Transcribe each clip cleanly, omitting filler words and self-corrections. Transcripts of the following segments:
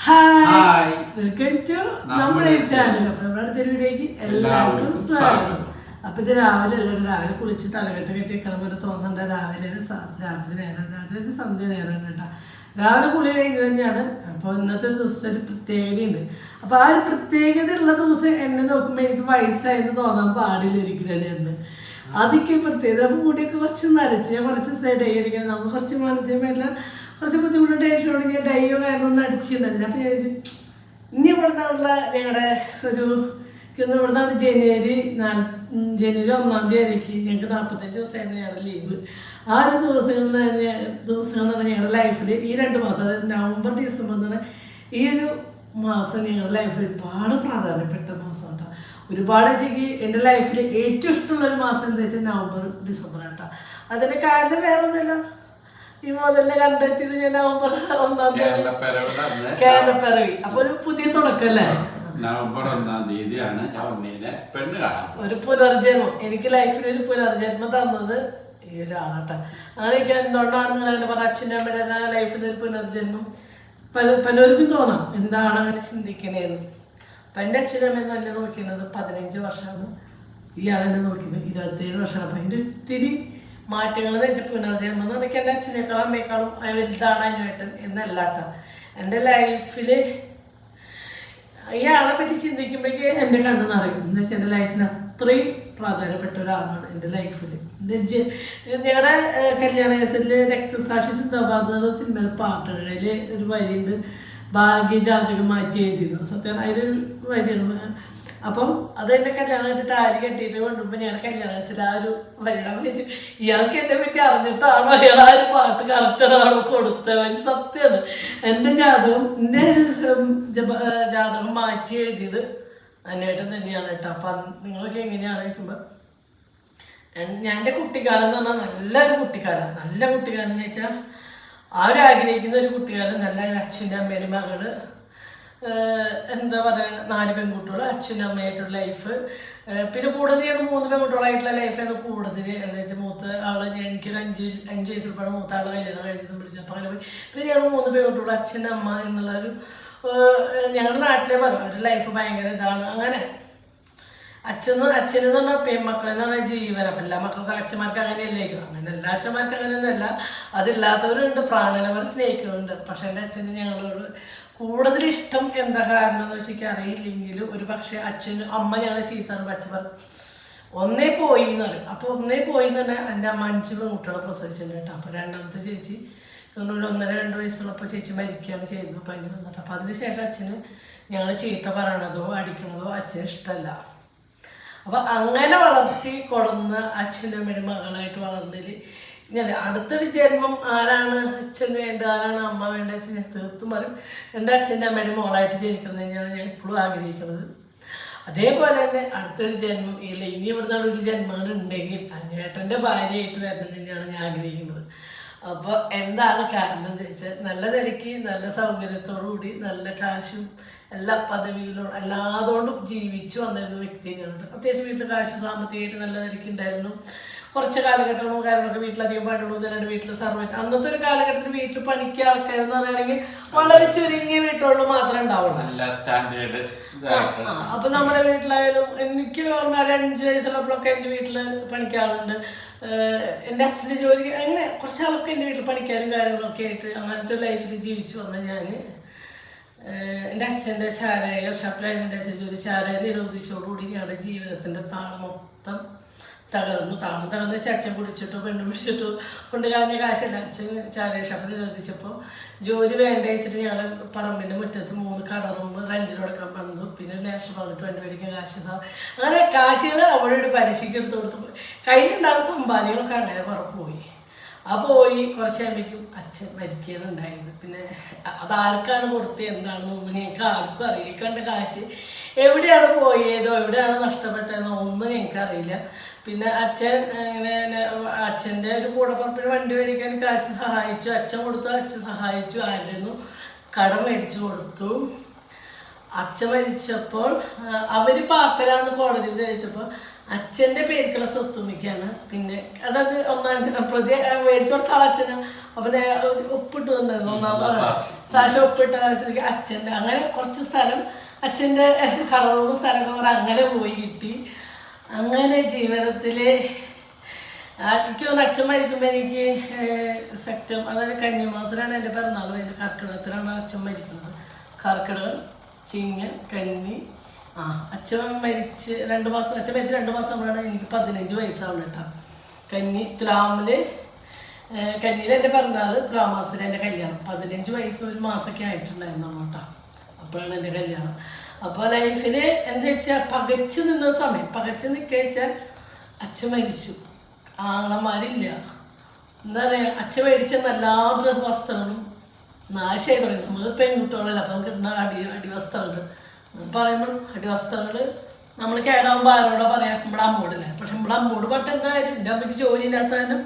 Hi, welcome to നമ്മുടെ channel. അപ്പൊ നമ്മുടെ അടുത്തൊരു വീഡിയോക്ക് എല്ലാവർക്കും സ്വാഗതം. അപ്പൊ ഇത് രാവിലെ കുളിച്ച് തലകെട്ട് കെട്ടിക്കണം പോലെ തോന്നണ്ട. രാത്രി നേരം, രാത്രി സന്ധ്യ നേരം കേട്ടാ. രാവിലെ കുളി കഴിഞ്ഞ് തന്നെയാണ്. അപ്പോൾ ഇന്നത്തെ ദിവസത്തെ ഒരു പ്രത്യേകതയുണ്ട്. അപ്പോൾ ആ ഒരു പ്രത്യേകത ഉള്ള ദിവസം എന്നെ നോക്കുമ്പോൾ എനിക്ക് വയസ്സായെന്ന് തോന്നാൻ പാടില്ല ഒരിക്കലും എന്ന്. അതൊക്കെ പ്രത്യേകത. അപ്പോൾ മുടിയൊക്കെ കുറച്ച് നരച്ച് ഞാൻ കുറച്ച് ദിവസമായി ഡൈ അടിക്കാൻ. നമ്മൾ കുറച്ച് മാനസികമായിട്ടുള്ള കുറച്ച് ബുദ്ധിമുട്ട് ടെൻഷനോട് ഞാൻ ഡൈയോ കാര്യമൊന്നും അടിച്ചിട്ടുണ്ടായിരുന്നു. അപ്പോൾ ഞാൻ ചോദിച്ചു ഇനി ഇവിടുന്നുള്ള ഞങ്ങളുടെ ഇവിടുന്നാണ് ജനുവരി 1-ാം തീയതി ഞങ്ങൾക്ക് 45 ദിവസമായിരുന്നു ഞങ്ങളുടെ ലീവ്. ആ ഒരു ദിവസങ്ങളാണ് ഞങ്ങളുടെ ലൈഫിൽ ഈ 2 മാസം, അതായത് നവംബർ ഡിസംബർ എന്ന് പറഞ്ഞാൽ ഈ ഒരു മാസം ഞങ്ങളുടെ ലൈഫിൽ ഒരുപാട് പ്രാധാന്യപ്പെട്ട മാസം കേട്ടോ. ഒരുപാട് വെച്ചെങ്കിൽ എൻ്റെ ലൈഫിൽ ഏറ്റവും ഇഷ്ടമുള്ളൊരു മാസം എന്താ വെച്ചാൽ നവംബർ ഡിസംബർ കേട്ടോ. അതിൻ്റെ കാരണം വേറെ ഒന്നുമില്ല, ഈ മുതലിനെ കണ്ടെത്തിയത് ഞാൻ നവംബർ 1-ാം തീയതി കേരളപ്പിറവി. അപ്പൊ ഒരു പുതിയ തുടക്കല്ലേ. നവംബർ 1-ാം തീയതിയാണ് പെണ്ണ് കാണാൻ ഒരു പുനർജന്മം. എനിക്ക് ലൈഫിൽ ഒരു പുനർജന്മം തന്നത് ഈ ഒരാളാട്ടെ. അങ്ങനെയൊക്കെ എന്തുകൊണ്ടാണ് നിങ്ങൾ പറഞ്ഞ അച്ഛൻ്റെ അമ്മയുടെ ലൈഫിൽ ഒരു പുനർജന്മം പലർക്കും തോന്നാം എന്താണ് അങ്ങനെ ചിന്തിക്കണേന്ന്. അപ്പം എൻ്റെ അച്ഛനും അമ്മയും തന്നെ നോക്കുന്നത് 15 വർഷമാണ്. ഇയാളെന്നെ നോക്കുന്നത് 27 വർഷമാണ്. അപ്പം അതിൻ്റെ ഒത്തിരി മാറ്റങ്ങൾ എന്ന് വെച്ചാൽ പുനർജന്മം എന്ന് പറഞ്ഞാൽ എൻ്റെ അച്ഛനേക്കാളും അമ്മയേക്കാളും വലുതാണ് അനുവേട്ടൻ എന്നല്ല കേട്ടോ. എൻ്റെ ലൈഫിൽ ഇയാളെ പറ്റി ചിന്തിക്കുമ്പോഴേക്ക് എൻ്റെ കണ്ണ് നിറയും. എന്ന് വെച്ചാൽ എൻ്റെ ലൈഫിന് അത്രയും പ്രാധാന്യപ്പെട്ട ഒരാളാണ് എൻ്റെ ലൈഫിൽ. ഞങ്ങളുടെ കല്യാണ കേസിൽ രക്തസാക്ഷി സിന്ദാബാദ് സിനിമയിൽ പാട്ടുകളിൽ ഒരു വരിയുണ്ട്, ഭാഗ്യജാതകം മാറ്റി എഴുതിയിരുന്നു. സത്യം അതിലൊരു വരിയാണ്. അപ്പം അതെന്നെ കല്യാണം കഴിഞ്ഞിട്ട് താലി കെട്ടിയിട്ട് കൊണ്ടുമ്പോൾ ഞങ്ങളുടെ കല്യാണ കേസിൽ ആ ഒരു വരിയുടെ വിളിച്ചു ഇയാൾക്ക് എന്നെ പറ്റി അറിഞ്ഞിട്ടാണോ അയാൾ ആ ഒരു പാട്ട് കറക്റ്റതാണോ കൊടുത്തത്. സത്യമാണ്. എൻ്റെ ജാതകം മാറ്റി എഴുതിയത് അന്നേട്ടൻ തന്നെയാണ് കേട്ടോ. അപ്പം നിങ്ങളൊക്കെ എങ്ങനെയാണ് ചോദിക്കുമ്പോൾ ഞാൻ എൻ്റെ കുട്ടിക്കാലം എന്ന് പറഞ്ഞാൽ നല്ലൊരു കുട്ടിക്കാലം. നല്ല കുട്ടിക്കാലം എന്ന് വെച്ചാൽ ആഗ്രഹിക്കുന്ന ഒരു കുട്ടിക്കാലം. നല്ല അച്ഛൻ്റെ അമ്മയുടെ മകള്, എന്താ പറയുക, 4 പെൺകുട്ടികൾ, അച്ഛനും അമ്മയായിട്ടുള്ള ലൈഫ്. പിന്നെ കൂടുതൽ ഞാൻ 3 പെൺകുട്ടികളായിട്ടുള്ള ലൈഫാണ് കൂടുതൽ. എന്താ വെച്ചാൽ മൂത്ത ആള് എനിക്കൊരു 5 വയസ്സിൽപ്പാട് മൂത്ത ആളെ കല്യാണം കഴിഞ്ഞ് വിളിച്ചു. അപ്പം അങ്ങനെ പോയി. പിന്നെ ഞങ്ങൾ 3 പെൺകുട്ടികൾ, അച്ഛനും അമ്മ എന്നുള്ളൊരു ഞങ്ങളുടെ നാട്ടിലെ പറയും ഒരു ലൈഫ് ഭയങ്കര ഇതാണ്. അങ്ങനെ അച്ഛനെന്ന് പറഞ്ഞാൽ പെൺമക്കളെന്ന് പറഞ്ഞാൽ ജീവൻ. അപ്പം എല്ലാ മക്കൾക്കും അച്ഛന്മാർക്ക് അങ്ങനെയല്ലേക്കും. അങ്ങനെ എല്ലാ അച്ഛന്മാർക്ക് അങ്ങനെയൊന്നുമല്ല. അതില്ലാത്തവരുണ്ട്, പ്രാണനവർ സ്നേഹിക്കുന്നുണ്ട്. പക്ഷെ എൻ്റെ അച്ഛന് ഞങ്ങളോട് കൂടുതൽ ഇഷ്ടം എന്താ കാരണം എന്ന് വെച്ചാൽ അറിയില്ലെങ്കിലും ഒരു പക്ഷേ അമ്മ ഞങ്ങളെ ചീത്തറിയുമ്പോൾ അച്ഛൻ പറഞ്ഞു ഒന്നേ പോയി എന്ന് പറയും. അപ്പോൾ ഒന്നേ പോയി എന്ന് പറഞ്ഞാൽ എൻ്റെ അമ്മ 5 പെൺകുട്ടികളെ പ്രസവിച്ചിട്ടുണ്ട് കേട്ടോ. അപ്പോൾ രണ്ടാമത്തെ ചേച്ചി 1-2 വയസ്സുള്ളപ്പോൾ ചേച്ചി മരിക്കുകയാണ് ചെയ്തത്, പനി വന്നിട്ട്. അപ്പോൾ അതിനുശേഷം അച്ഛന് ഞങ്ങൾ ചീത്ത പറയണതോ അടിക്കണതോ അച്ഛന് ഇഷ്ടമല്ല. അപ്പോൾ അങ്ങനെ വളർത്തി കൊടുന്ന അച്ഛൻ്റെ അമ്മയുടെ മകളായിട്ട് വളർന്നതിൽ ഞാൻ അടുത്തൊരു ജന്മം ആരാണ് അച്ഛന് വേണ്ട, ആരാണ് അമ്മ വേണ്ട അച്ഛൻ തീർത്തും പറയും എൻ്റെ അച്ഛൻ്റെ അമ്മയുടെ മോളായിട്ട് ജനിക്കണം തന്നെയാണ് ഞാൻ ഇപ്പോഴും ആഗ്രഹിക്കുന്നത്. അതേപോലെ തന്നെ അടുത്തൊരു ജന്മം ഇല്ല, ഇനി ഇവിടുന്നാണ് ഒരു ജന്മങ്ങൾ ഉണ്ടെങ്കിൽ അന്വേട്ടൻ്റെ ഭാര്യയായിട്ട് വരണം തന്നെയാണ് ഞാൻ ആഗ്രഹിക്കുന്നത്. അപ്പോൾ എന്താണ് കാരണം എന്ന് ചോദിച്ചാൽ നല്ല നിലയ്ക്ക് നല്ല സൗകര്യത്തോടു കൂടി നല്ല കാശും എല്ലാ പദവിയിലും എല്ലാതുകൊണ്ടും ജീവിച്ചു വന്നിരുന്ന വ്യക്തി തന്നെയാണ്. അത്യാവശ്യം വീട്ടിൽ കാശ് സാമ്പത്തികമായിട്ട് നല്ല നിലയ്ക്ക് ഉണ്ടായിരുന്നു. കുറച്ച് കാലഘട്ടങ്ങളും കാര്യങ്ങളൊക്കെ വീട്ടിലധികം പണിയുള്ളൂ. വീട്ടിൽ സർവ്വ അന്നത്തെ ഒരു കാലഘട്ടത്തിൽ വീട്ടിൽ പണിക്ക് ആൾക്കാരെന്ന് പറയുകയാണെങ്കിൽ വളരെ ചുരുങ്ങിയ വീട്ടുകളിൽ മാത്രമേ ഉണ്ടാവുള്ളൂ. അപ്പൊ നമ്മുടെ വീട്ടിലായാലും എനിക്ക് ഓർമ്മ 5 വയസ്സുള്ളപ്പോഴൊക്കെ എൻ്റെ വീട്ടിൽ പണിക്കാളുണ്ട്. എൻ്റെ അച്ഛൻ്റെ ജോലി അങ്ങനെ കുറച്ചാളൊക്കെ എൻ്റെ വീട്ടിൽ പണിക്കാരും കാര്യങ്ങളൊക്കെ ആയിട്ട് അങ്ങനത്തെ ലൈഫിൽ ജീവിച്ചു വന്ന ഞാൻ എൻ്റെ അച്ഛൻ്റെ ചാരായ ഷപ്പിലായിരുന്നു. എൻ്റെ അച്ഛൻ ജോലി ചാരായ നിരോധിച്ചോടുകൂടി ഞങ്ങളുടെ ജീവിതത്തിൻ്റെ താളം മൊത്തം താളം തകർന്ന് വെച്ചാൽ അച്ഛൻ കുടിച്ചിട്ടോ പെണ്ണ് പിടിച്ചിട്ടോ കൊണ്ട് കളഞ്ഞ കാശല്ല. അച്ഛൻ ചാരായ ഷപ്പ് നിരോധിച്ചപ്പോൾ ജോലി വേണ്ട വെച്ചിട്ട് ഞങ്ങൾ പറമ്പിൻ്റെ മുറ്റത്ത് 3 കട റൂം റെൻറ്റിന് കൊടുക്കാൻ പണിതു. പിന്നെ നാഷണൽ പറഞ്ഞിട്ട് വണ്ടി മേടിക്കാൻ കാശ് അങ്ങനെ കാശുകൾ അവിടെ ഒരു പലിശയ്ക്ക് എടുത്ത് കൊടുത്ത് കയ്യിലുണ്ടാകുന്ന സമ്പാദ്യങ്ങളൊക്കെ അങ്ങനെ പോയി. ആ പോയി കുറച്ച് കഴിയുമ്പോഴേക്കും അച്ഛൻ മരിക്കുകയുണ്ടായത്. പിന്നെ അതാർക്കാണ് കൊടുത്തത് എന്താണെന്നൊന്നും ഞങ്ങൾക്ക് ആർക്കും അറിയില്ല. കണ്ട കാശ് എവിടെയാണ് പോയതോ എവിടെയാണ് നഷ്ടപ്പെട്ടതെന്നോ ഒന്നും ഞങ്ങൾക്ക് അറിയില്ല. പിന്നെ അച്ഛൻ ഇങ്ങനെ അച്ഛൻ്റെ ഒരു കൂടപ്പുറപ്പിന് വണ്ടി മേടിക്കാൻ കാശ് സഹായിച്ചു, അച്ഛൻ കൊടുത്തു, അച്ഛൻ സഹായിച്ചു. ആയിരുന്നു കടം മേടിച്ചു കൊടുത്തു. അച്ഛൻ മരിച്ചപ്പോൾ അവർ പാപ്പരാന്ന് കോടതിയിൽ തെളിയിച്ചപ്പോൾ അച്ഛൻ്റെ പേരിക്കുള്ള സ്വത്തുമിക്കാണ്. പിന്നെ അതായത് ഒന്നാം പ്രതി മേടിച്ചു കൊടുത്ത അച്ഛന്. അപ്പം ഒപ്പിട്ട് വന്നായിരുന്നു ഒന്നാമത് സാക്ഷി ഒപ്പിട്ട അച്ഛൻ്റെ. അങ്ങനെ കുറച്ച് സ്ഥലം അച്ഛൻ്റെ കടകളും സ്ഥലങ്ങൾ അങ്ങനെ പോയി കിട്ടി. അങ്ങനെ ജീവിതത്തിൽ എനിക്ക് തോന്നുന്നു അച്ഛൻ മരിക്കുമ്പോൾ എനിക്ക് അതായത് കന്നിമാസത്തിലാണ് എൻ്റെ പിറന്നാൾ. എൻ്റെ കർക്കിടകത്തിലാണ് അച്ഛൻ മരിക്കുന്നത്. കർക്കിടകം, ചിങ്ങൻ, കന്നി. അച്ഛൻ മരിച്ച് 2 മാസം, അച്ഛൻ മരിച്ച് 2 മാസം ആകുമ്പോഴാണ് എനിക്ക് 15 വയസ്സാവുന്നത് കേട്ടോ. കന്നിയിൽ എൻ്റെ പിറന്നാൾ, തുലാമാസത്തിൽ എൻ്റെ കല്യാണം. 15 വയസ്സ് 1 മാസമൊക്കെ ആയിട്ടുണ്ടായിരുന്നു കേട്ടോ. അപ്പോഴാണ് എൻ്റെ കല്യാണം. അപ്പോൾ ലൈഫിൽ എന്താ വെച്ചാൽ പകച്ച് നിന്ന സമയം, പകച്ച് നിൽക്കുക വെച്ചാൽ അച്ഛൻ മരിച്ചു. ആങ്ങളമാരില്ല. എന്താ പറയുക, അച്ഛൻ മേടിച്ച എല്ലാ വസ്ത്രങ്ങളും നാശമായി തുടങ്ങി. നമ്മൾ പെൺകുട്ടികളല്ല, അപ്പം നമുക്ക് കിട്ടുന്ന അടിവസ്ത്രങ്ങൾ പറയുമ്പോൾ അടിവസ്ത്രങ്ങൾ നമ്മൾ കേടാകുമ്പോൾ ആരോടാ പറയാം, നമ്മുടെ അമ്മോടില്ല. പക്ഷെ നമ്മുടെ അമ്മോട് പെട്ടെന്ന് കാര്യം എൻ്റെ അമ്മയ്ക്ക് ജോലി ഇല്ലാത്തതിനും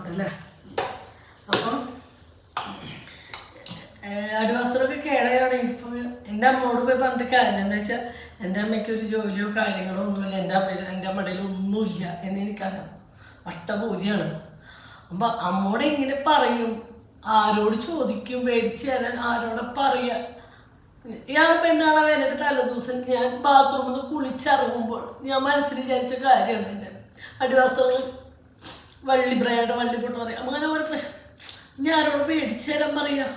അല്ലേ. അപ്പം അടിവസ്ത്രമൊക്കെ കേടയാണ്. ഇപ്പം എൻ്റെ അമ്മോട് പോയി പറഞ്ഞിട്ട് കാര്യം എന്താ വെച്ചാൽ എൻ്റെ അമ്മയ്ക്ക് ഒരു ജോലിയോ കാര്യങ്ങളോ ഒന്നുമില്ല, എൻ്റെ അമ്മയുടെ ഒന്നുമില്ല എന്നെനിക്കറിയാം. വട്ടപൂജയാണ്. അപ്പം അമ്മോട് ഇങ്ങനെ പറയും, ആരോട് ചോദിക്കും, മേടിച്ച് തരാൻ ആരോടെ പറയാ. ഇയാൾ പെണ്ണാണ് വേനലിൻ്റെ തലേദിവസം ഞാൻ ബാത്റൂമിൽ നിന്ന് കുളിച്ചിറങ്ങുമ്പോൾ ഞാൻ മനസ്സിൽ വിചാരിച്ച കാര്യമാണ്. എൻ്റെ അടിവസ്ത്രങ്ങൾ വള്ളിപ്പൊട്ട് പറയാം. അങ്ങനെ ഒരു പ്രശ്നം ഞാൻ ആരോട് മേടിച്ചു തരാൻ പറയാം.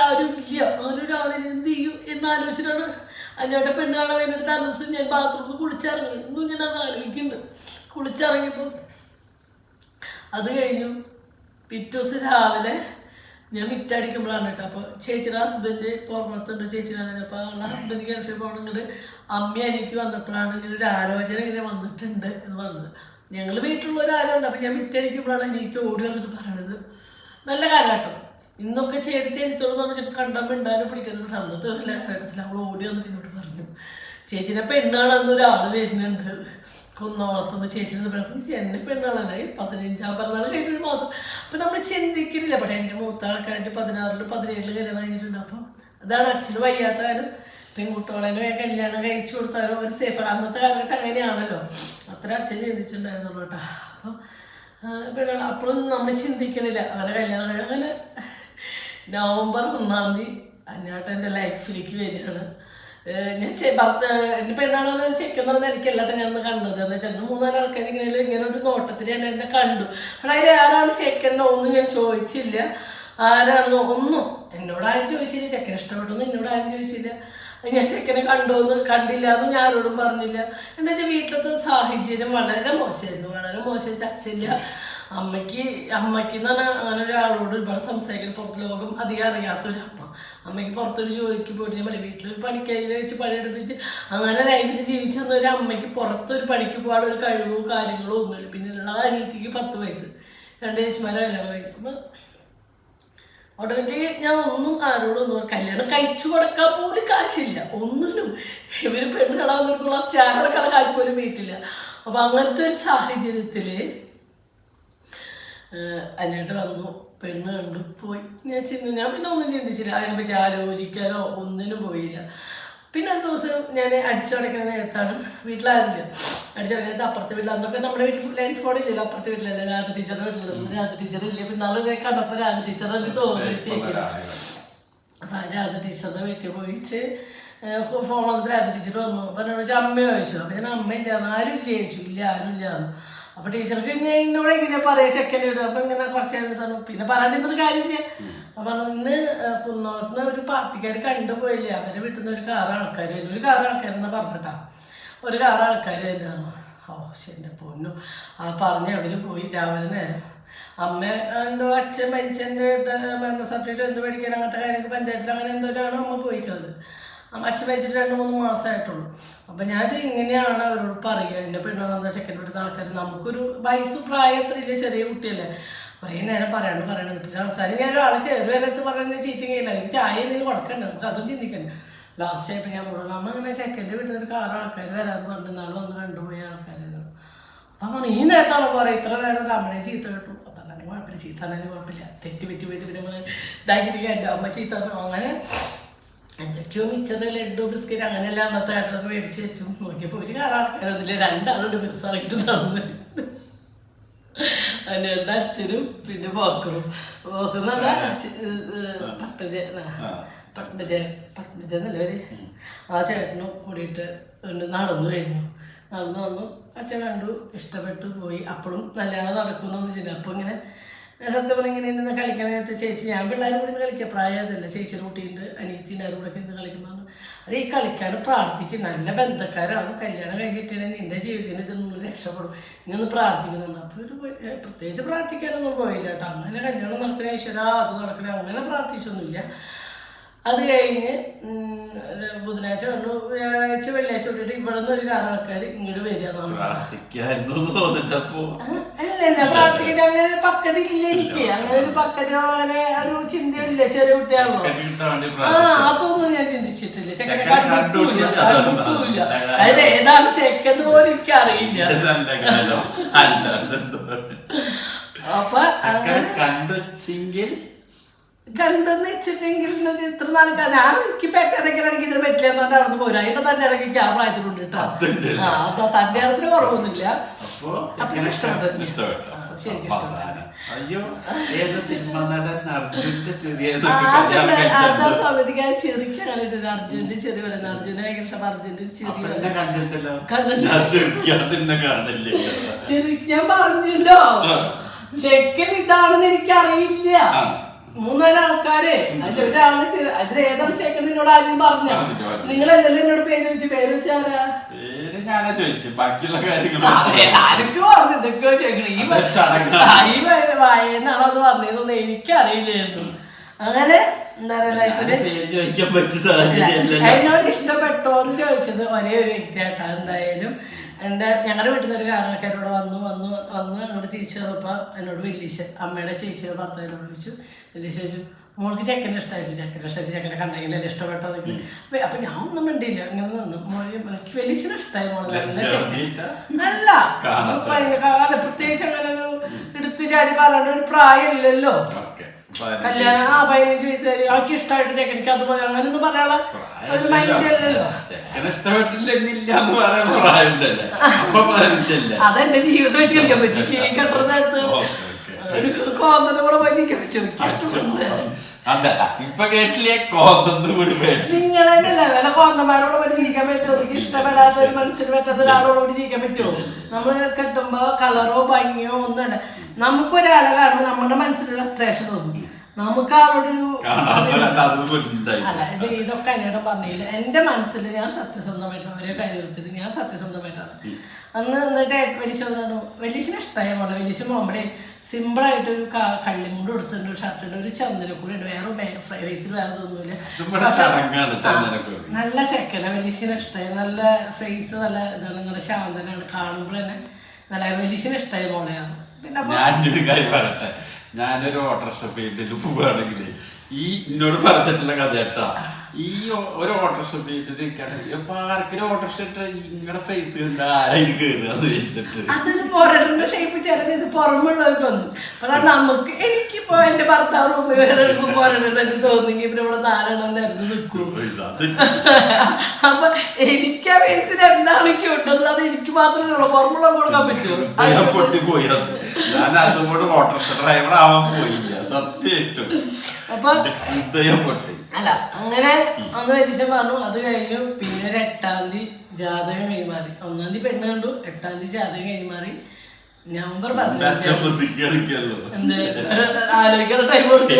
ആരും ഇല്ല. അങ്ങനെ ഒരാളിൽ എന്ത് ചെയ്യും എന്നാലോചിച്ചിട്ടാണ് അന്നോട്ടെ പെണ്ണാണ് വേനലിൻ്റെ തലേദിവസം ഞാൻ ബാത്റൂമിൽ കുളിച്ചിറങ്ങി. ഇന്നും ഞാൻ അത് ആലോചിക്കുന്നുണ്ട്. കുളിച്ചിറങ്ങിയപ്പോൾ അത് കഴിഞ്ഞു. പിറ്റേ ദിവസം രാവിലെ ഞാൻ മിറ്റടിക്കുമ്പോഴാണ് കേട്ടോ. അപ്പോൾ ചേച്ചിയുടെ ഹസ്ബൻഡ് പുറത്തുണ്ട്. ചേച്ചിയുടെ അപ്പോൾ അവളുടെ ഹസ്ബൻഡ് ഗൾഫിൽ പോകണമെങ്കിൽ അമ്മ അനിയത്തി വന്നപ്പോഴാണ് ഇങ്ങനെ ഒരു ആലോചന ഇങ്ങനെ വന്നിട്ടുണ്ട് എന്ന് പറഞ്ഞത്. ഞങ്ങൾ വീട്ടിലുള്ള ഒരു ആലോചന. അപ്പം ഞാൻ മിറ്റടിക്കുമ്പോഴാണ് അനിയത്തി ഓടി വന്നിട്ട് പറയണത്. നല്ല കാലഘട്ടം. ഇന്നൊക്കെ ചേർത്ത് എനിത്തോട് നമ്മൾ ചിലപ്പോൾ കണ്ടാൽ മിണ്ടാനും പിടിക്കാനും. പക്ഷെ അന്നത്തെ നല്ല കാലഘട്ടത്തിൽ അവൾ ഓടി വന്നിട്ട് എന്നോട് പറഞ്ഞു, ചേച്ചിനെ പെണ്ണാണെന്ന് ഒരാൾ വരുന്നുണ്ട് കുന്നോളത്തുനിന്ന്. ചേച്ചിനെ പറഞ്ഞു എന്നെ പെണ്ണാണല്ല, 15 പിറന്നാൾ കഴിഞ്ഞൊരു മാസം. അപ്പം നമ്മൾ ചിന്തിക്കുന്നില്ല. പക്ഷേ എൻ്റെ മൂത്ത ആൾക്കാരുടെ 16 17 കല്യാണം കഴിഞ്ഞിട്ടുണ്ട്. അപ്പം അതാണ് അച്ഛന് വയ്യാത്താലും പെൺകുട്ടികളെ കല്യാണം കഴിച്ചു കൊടുത്താലും ഒരു സേഫർ. അന്നത്തെ കാലഘട്ടം അങ്ങനെയാണല്ലോ. അത്ര അച്ഛൻ ചിന്തിച്ചിട്ടുണ്ടായിരുന്നു കേട്ടോ. അപ്പോൾ പെണ്ണാണ് അപ്പോഴും നമ്മൾ ചിന്തിക്കണില്ല. അങ്ങനെ കല്യാണം കഴിഞ്ഞ അങ്ങനെ നവംബർ 1-ാം തീയതി അന്നാട്ട് എൻ്റെ ലൈഫിലേക്ക് വരികയാണ്. ഞാൻ എൻ്റെ പെണ്ണാണെന്ന് ചെക്കെന്ന് എനിക്കല്ലാട്ടോ ഞാൻ കണ്ടത്. എന്ന് വെച്ചാൽ 3-4 ആൾക്കാർ ഇങ്ങനെ ഒരു നോട്ടത്തിൽ ഞാൻ എന്നെ കണ്ടു. പക്ഷേ അതിൽ ആരാണ് ചെക്കെന്നോ ഒന്നും ഞാൻ ചോദിച്ചില്ല. ആരാണെന്നോ ഒന്നും എന്നോട് ആരും ചോദിച്ചില്ല. ചെക്കനെ ഇഷ്ടപ്പെട്ടൊന്നും എന്നോട് ആരും ചോദിച്ചില്ല. ഞാൻ ചെക്കനെ കണ്ടില്ല എന്നും ഞാൻ ആരോടും പറഞ്ഞില്ല. എന്താ വെച്ചാൽ വീട്ടിലത്തെ സാഹചര്യം വളരെ മോശമായിരുന്നു. വളരെ മോശം. അച്ഛനില്ല. അമ്മയ്ക്ക് എന്ന് പറഞ്ഞാൽ അങ്ങനെ ഒരാളോട് ഒരുപാട് സംസാരിക്കാൻ പുറത്ത് ലോകം അധികം അറിയാത്തൊരു അമ്മ. അമ്മയ്ക്ക് പുറത്തൊരു ജോലിക്ക് പോയിട്ട് ഞാൻ വീട്ടിലൊരു പണിക്കാരിനെ വെച്ച് പണിയെടുപ്പിച്ച് അങ്ങനെ ലൈഫിൽ ജീവിച്ചു വന്ന ഒരു അമ്മയ്ക്ക് പുറത്തൊരു പണിക്ക് പോകാനുള്ള കഴിവോ കാര്യങ്ങളോ ഒന്നുമില്ല. പിന്നെ ഉള്ള അനിയത്തിക്ക് 10 വയസ്സ്, 2 ചേച്ചിമാരെ കല്യാണം കഴിക്കുമ്പോൾ ഉടനെ ഞാൻ ഒന്നും ആരോടൊന്നും കല്യാണം കഴിച്ചു കൊടുക്കാൻ പോലും കാശില്ല. ഒന്നിനും ഇവർ പെണ്ണ് കളാവുന്നവർക്കുള്ള സ്റ്റാറടക്കാനുള്ള കാശ് പോലും വീട്ടില്ല. അപ്പം അങ്ങനത്തെ ഒരു സാഹചര്യത്തിൽ അന്നേട്ട് വന്നു. പെണ്ണ് കണ്ടു പോയി. ഞാൻ പിന്നെ ഒന്നും ചിന്തിച്ചില്ല. അതിനെപ്പറ്റി ആലോചിക്കാനോ ഒന്നിനും പോയില്ല. പിന്നെ ഒരു ദിവസം ഞാൻ അടിച്ചുടക്കുന്ന നേരത്താണ്, വീട്ടിലാരില്ല. അടിച്ചുടക്കുന്ന നേരത്ത് അപ്പുറത്തെ വീട്ടിൽ, അന്നൊക്കെ നമ്മുടെ വീട്ടിൽ ലൈൻ ഫോണില്ലല്ലോ. അപ്പുറത്തെ വീട്ടിലല്ല, രാധ ടീച്ചറിൻ്റെ വീട്ടിലുള്ള രാധ ടീച്ചറില്ല. പിന്നെ നാളെ കണ്ടപ്പോൾ രാധ ടീച്ചറിന് തോന്നി ചേച്ചി. അപ്പം രാധ ടീച്ചറിൻ്റെ വീട്ടിൽ പോയിട്ട് ഫോൺ വന്നപ്പോൾ രാധ ടീച്ചർ വന്നു. അപ്പം എന്നോട് ചോദിച്ചാൽ അമ്മയോ ചോദിച്ചു. അപ്പം ഞാൻ അമ്മയില്ല, ആരും ഇല്ല ചോദിച്ചു. ഇല്ല, ആരും ഇല്ലാന്ന്. അപ്പോൾ ടീച്ചർക്ക് ഞാൻ എന്നോട് എങ്ങനെയാ പറയുക ചെക്കൻ്റെ വീട്. അപ്പം ഇങ്ങനെ കുറച്ച് കഴിഞ്ഞിട്ടാണ് പിന്നെ പറയാണ്ടിരുന്നൊരു കാര്യമില്ല. അപ്പം ഇന്ന് കുന്നോളത്തുനിന്ന് ഒരു പാർട്ടിക്കാർ കണ്ടുപോയില്ലേ, അവരെ വീട്ടിൽ നിന്ന് ഒരു കാറ് ആൾക്കാരെന്നാ പറഞ്ഞിട്ടാ. ഒരു കാറ് ആൾക്കാർ തന്നെയാണ്. എൻ്റെ പൊന്നു പറഞ്ഞ് അവർ പോയി. രാവിലെ നേരം അമ്മ എന്തോ അച്ഛൻ മരിച്ചതിൻ്റെ മരണ സർട്ടിഫിക്കറ്റ് എന്തോ മേടിക്കാൻ അങ്ങനത്തെ കാര്യങ്ങൾ പഞ്ചായത്തിൽ അങ്ങനെ എന്തോരാണ് അമ്മ പോയിക്കുന്നത്. അച്ഛൻ മരിച്ചിട്ട് 2-3 മാസമായിട്ടുള്ളൂ. അപ്പം ഞാനത് ഇങ്ങനെയാണ് അവരോട് പറയുക. എൻ്റെ പെണ്ണാണെന്താ ചെക്കൻ്റെ വീട്ടിൽ ആൾക്കാർ, നമുക്കൊരു വയസ്സ് പ്രായത്തിലില്ല, ചെറിയ കുട്ടിയല്ലേ, കുറേ നേരം പറയണത്. പിന്നെ അവസാനം ഞാൻ ഒരാൾ കയറി വരത്ത് പറയുന്നത് ചീറ്റിങ്ങയില്ല. എനിക്ക് ചായ എന്തെങ്കിലും കൊടുക്കണ്ടേ, നമുക്ക് അതും ചിന്തിക്കണ്ടേ. ലാസ്റ്റ് ആയപ്പോൾ ഞാൻ പറഞ്ഞു അമ്മ ഇങ്ങനെ ചെക്കൻ്റെ വീട്ടിൽ ഒരു 6 ആൾക്കാർ വരാമെന്ന് പറഞ്ഞു. നാളെ വന്ന് കണ്ടുപോയ ആൾക്കാരായിരുന്നു. അപ്പം പറഞ്ഞു ഈ നേരത്താണോ പറയാം ഇത്ര നേരം അമ്മനെ ചീത്ത കേട്ടു. അപ്പം തന്നെ കുഴപ്പമില്ല, ചീത്ത തന്നെ കുഴപ്പമില്ല, തെറ്റ് പറ്റി പോയിട്ട് പിന്നെ നമ്മൾ ഇതാക്കിയിട്ട് കാര്യമില്ല. അമ്മ ചീത്ത പറഞ്ഞു. അങ്ങനെ എന്തൊക്കെയോ മിച്ചർ ലഡു ബിസ്ക്കറ്റ് അങ്ങനെയല്ല അന്നത്തെ കാലത്തൊക്കെ മേടിച്ച് വെച്ചു. നോക്കിയപ്പോൾ ഒരു 6 ആൾക്കാരൊന്നുമില്ല, 2 ആളുണ്ട് ബസ്സായിട്ട് നടന്നു. അതിൻ്റെ അച്ഛനും പിന്നെ പോക്കറും പത്മജന്നല്ലേ പേര്, ആ ചേട്ടനും കൂടിയിട്ട് നടന്നു കഴിഞ്ഞു. നടന്നു വന്നു, അച്ഛൻ കണ്ടു, ഇഷ്ടപ്പെട്ടു, പോയി. അപ്പോഴും നല്ലതാണ് നടക്കുന്നൊന്നും ചെയ്യില്ല. അപ്പോൾ ഇങ്ങനെ സത്യം പറഞ്ഞാൽ ഇങ്ങനെ നിന്ന് കളിക്കാൻ നേരത്തെ ചേച്ചി, ഞാൻ പിള്ളേരും കൂടി കളിക്കുക, പ്രായമതല്ല, ചേച്ചിയുടെ കുട്ടിയുണ്ട്, അനിയത്തിൻ്റെ ആരും കൂടെ ഒക്കെ ഇന്ന് കളിക്കുമ്പോൾ അത് ഈ കളിക്കാൻ പ്രാർത്ഥിക്കും. നല്ല ബന്ധക്കാരാണ്, കല്യാണം കഴിഞ്ഞിട്ടുണ്ടെങ്കിൽ നിന്റെ ജീവിതത്തിന് ഇതൊന്നും രക്ഷപ്പെടും, ഇങ്ങനെ പ്രാർത്ഥിക്കുന്നുണ്ട്. അപ്പോൾ ഒരു പ്രത്യേകിച്ച് പ്രാർത്ഥിക്കാനൊന്നും പോയില്ല കേട്ടോ. അങ്ങനെ കല്യാണം നടക്കണ ഈശ്വരാ അത് നടക്കണേ അങ്ങനെ പ്രാർത്ഥിച്ചൊന്നുമില്ല. അത് കഴിഞ്ഞ് ബുധനാഴ്ച കണ്ടു, വ്യാഴാഴ്ച വെള്ളിയാഴ്ച വിട്ടിട്ട് ഇവിടെ നിന്ന് ഒരു 6 ആൾക്കാർ ഇങ്ങോട്ട് വരിക. അല്ല പ്രാർത്ഥിക്കട്ടെ, അങ്ങനെ ഒരു പക്വത ഇല്ല എനിക്ക്, അങ്ങനെ ഒരു പക്വത അങ്ങനെ ഒരു ചിന്തയില്ല. ചെറിയ കുട്ടിയാണല്ലോ, അതൊന്നും ഞാൻ ചിന്തിച്ചിട്ടില്ല. ചെക്കനെ കണ്ടിട്ടില്ല, അതിൽ ഏതാണ് ചെക്കൻ പോലും എനിക്ക് അറിയില്ല. അപ്പൊ കണ്ടെന്ന് വെച്ചിട്ടെങ്കിൽ ഇത്ര നാൾക്ക് ഞാൻ എനിക്ക് പെട്ടെന്നൊക്കെ ഇതിന് പറ്റില്ല എന്ന് പറഞ്ഞാൽ അവിടെ പോരാ. അതിന്റെ തന്റെ ഇടയ്ക്ക് എനിക്ക് ആ പ്രായത്തിലുണ്ട് കേട്ടോ. തന്റെ ഇടത്തിന് കുറവൊന്നുമില്ല. അപ്പൊ ഇഷ്ടപ്പെട്ടു, ശരിക്കും ഇഷ്ടപ്പെട്ടു. അതാ സമയത്തേക്ക് ആ ചെറിക്ക് അങ്ങനെ വെച്ചത്. അർജുന്റെ ചെറിയ പറയുന്നത് അർജുനെ ഭയങ്കര ഇഷ്ടം. അർജുന്റെ ചെറിയ ഞാൻ പറഞ്ഞല്ലോ ചെക്കൻ ഇതാണെന്ന് എനിക്കറിയില്ല. 3-4 ആൾക്കാര് അതിലൊരാള് അതിലേതാണ് ചെക്കൻ നിന്നോട് ആരും പറഞ്ഞോ? നിങ്ങളെല്ലാം എന്നോട് പേര് വെച്ചാരാ ആരൊക്കെ പറഞ്ഞു ഇതൊക്കെയോ ചോദിക്കണം. ഈ വായനാണോ അത് പറഞ്ഞതൊന്നും എനിക്കറിയില്ലായിരുന്നു. അങ്ങനെ എന്താ പറയാ ലൈഫില് എന്നോട് ഇഷ്ടപ്പെട്ടോ എന്ന് ചോദിച്ചത് ഒരേ ഒരു വ്യക്തിയായിട്ടാ. എന്തായാലും ഞങ്ങളുടെ വീട്ടിൽ നിന്ന് ഒരു കാരണക്കാരോട് വന്നു അങ്ങോട്ട് തിരിച്ചു വന്നപ്പോൾ എന്നോട് വലിയ അമ്മയുടെ ചേച്ചിയുടെ ഭർത്താവിനോട് ചോദിച്ചു. വലിയ ചോദിച്ചു മോൾക്ക് ചെക്കനെ ഇഷ്ടമായിട്ട്, ചെക്കനെ കണ്ടെങ്കിലല്ലേ ഇഷ്ടപ്പെട്ടോ എന്നൊക്കെ. അപ്പൊ ഞാൻ ഒന്നും മിണ്ടിയില്ല, ഇങ്ങനെ നിന്നു. എനിക്ക് വലിയ ഇഷ്ടമായി മോളെ, നല്ല ചെക്കൻ അല്ല കാലം പ്രത്യേകിച്ച് അങ്ങനെ ഒരു എടുത്തു ചാടി പറയേണ്ട ഒരു പ്രായമില്ലല്ലോ. കല്യാണം 15 വയസ്സുകാരി ആക്കി ഇഷ്ടമായിട്ട് ചെക്കനിക്ക് അത് മതി അങ്ങനെയൊന്നും പറയാനുള്ള ഒരു മൈൻഡ് അല്ലല്ലോ. അതെന്റെ ജീവിതം വെച്ച് കളിക്കാൻ പറ്റും. ഈ കെട്ടുന്ന നേരത്ത് ഒരു കോന്തന്റെ കൂടെ പോയി കളിക്കാൻ പറ്റും. നിങ്ങളെന്നല്ല വില കോന്തന്മാരോട് പോയി ജീവിക്കാൻ പറ്റുമോ? എനിക്ക് ഇഷ്ടപ്പെടാത്ത ഒരു മനസ്സിന് പറ്റാത്ത ഒരാളോട് കൂടി ജീവിക്കാൻ പറ്റുമോ? നമ്മള് കെട്ടുമ്പോ കളറോ ഭംഗിയോ ഒന്നുമല്ല, നമുക്കൊരാളെ കാണുമ്പോ നമ്മുടെ മനസ്സിലുള്ള അട്രാക്ഷൻ തോന്നും. നമുക്ക് ആളോടൊരു അല്ല ഇതൊക്കെ എന്നോട് പറഞ്ഞില്ല. എന്റെ മനസ്സിൽ ഞാൻ സത്യസന്ധമായിട്ട് ഓരോ കാര്യം എടുത്തിട്ട് ഞാൻ സത്യസന്ധമായിട്ടാണ് അന്ന്. എന്നിട്ട് വലിയശിനെ ഇഷ്ടമായ പോലെ വലിയ പോകുമ്പോഴേ സിമ്പിളായിട്ട് ഒരു കള്ളിമുണ്ട് കൊടുത്തിട്ടുണ്ട്, ഒരു ഷർട്ടുണ്ട്, ഒരു ചന്ദനക്കൂടി ഉണ്ട്, വേറെ ഫേസിൽ വേറെ തോന്നുന്നില്ല. നല്ല ചെക്കന വലിയശിനെ ഇഷ്ടമായി. നല്ല ഫേസ് നല്ല ഇതാണ്, നല്ല ശാന്തനാണ്, കാണുമ്പോൾ തന്നെ നല്ല വലിയശിനെ ഇഷ്ടമായ മോളെയാണ്. ഞാനൊരു കാര്യം പറയട്ടെ, ഞാനൊരു ഓട്ടോറിക്ഷ ഫീൽഡിൽ പോവുകയാണെങ്കിൽ ഈ എന്നോട് പറഞ്ഞിട്ടുള്ള കഥ കേട്ടാ, ഈ ഒരു ഓട്ടോറിക്ഷ ഫീൽഡിൽ ആർക്കൊരു ഓട്ടോറിക്ഷ ഇട്ട നിങ്ങളുടെ ഫേസ് കണ്ട് ആരായി കയറുക വെച്ചിട്ട് അതൊരു പോരട്ടന്റെ ഷേപ്പ് ചിലത് ഇത് പുറമുള്ളവർക്കൊന്നും. പക്ഷെ നമുക്ക് എനിക്കിപ്പോ എന്റെ ഭർത്താവ് റൂമിൽ വേറെ പോരട്ടെന്ന് തോന്നുന്നെങ്കിൽ പിന്നെ ഇവിടെ 4 എണ്ണം നിരന്ന് നിൽക്കും. അപ്പൊ എനിക്ക് ആ ഫേസിൽ എന്താണ് കിട്ടുന്നത് അത് എനിക്ക് മാത്രമേ ഉള്ളൂ, പുറമുള്ള കൊടുക്കാൻ പറ്റുമോ? പൊട്ടിപ്പോയി. ഞാൻ അതുകൊണ്ട് ഓട്ടോറിക്ഷ ഡ്രൈവർ ആവാൻ പോയില്ല സത്യമായിട്ടും. അപ്പൊ പൊട്ടി അല്ല അങ്ങനെ അന്ന് പരീക്ഷ പറഞ്ഞു. അത് കഴിഞ്ഞു. പിന്നെ ഒരു 8-ാം തീയതി ജാതകം കൈമാറി. 1-ാം തീയതി പെണ്ണ് കണ്ടു, 8-ാം തീയതി ജാതകം കൈമാറി. നവംബർ 15 എന്ത് ആലോചിക്കാനുള്ള ടൈം കൊടുക്കുക.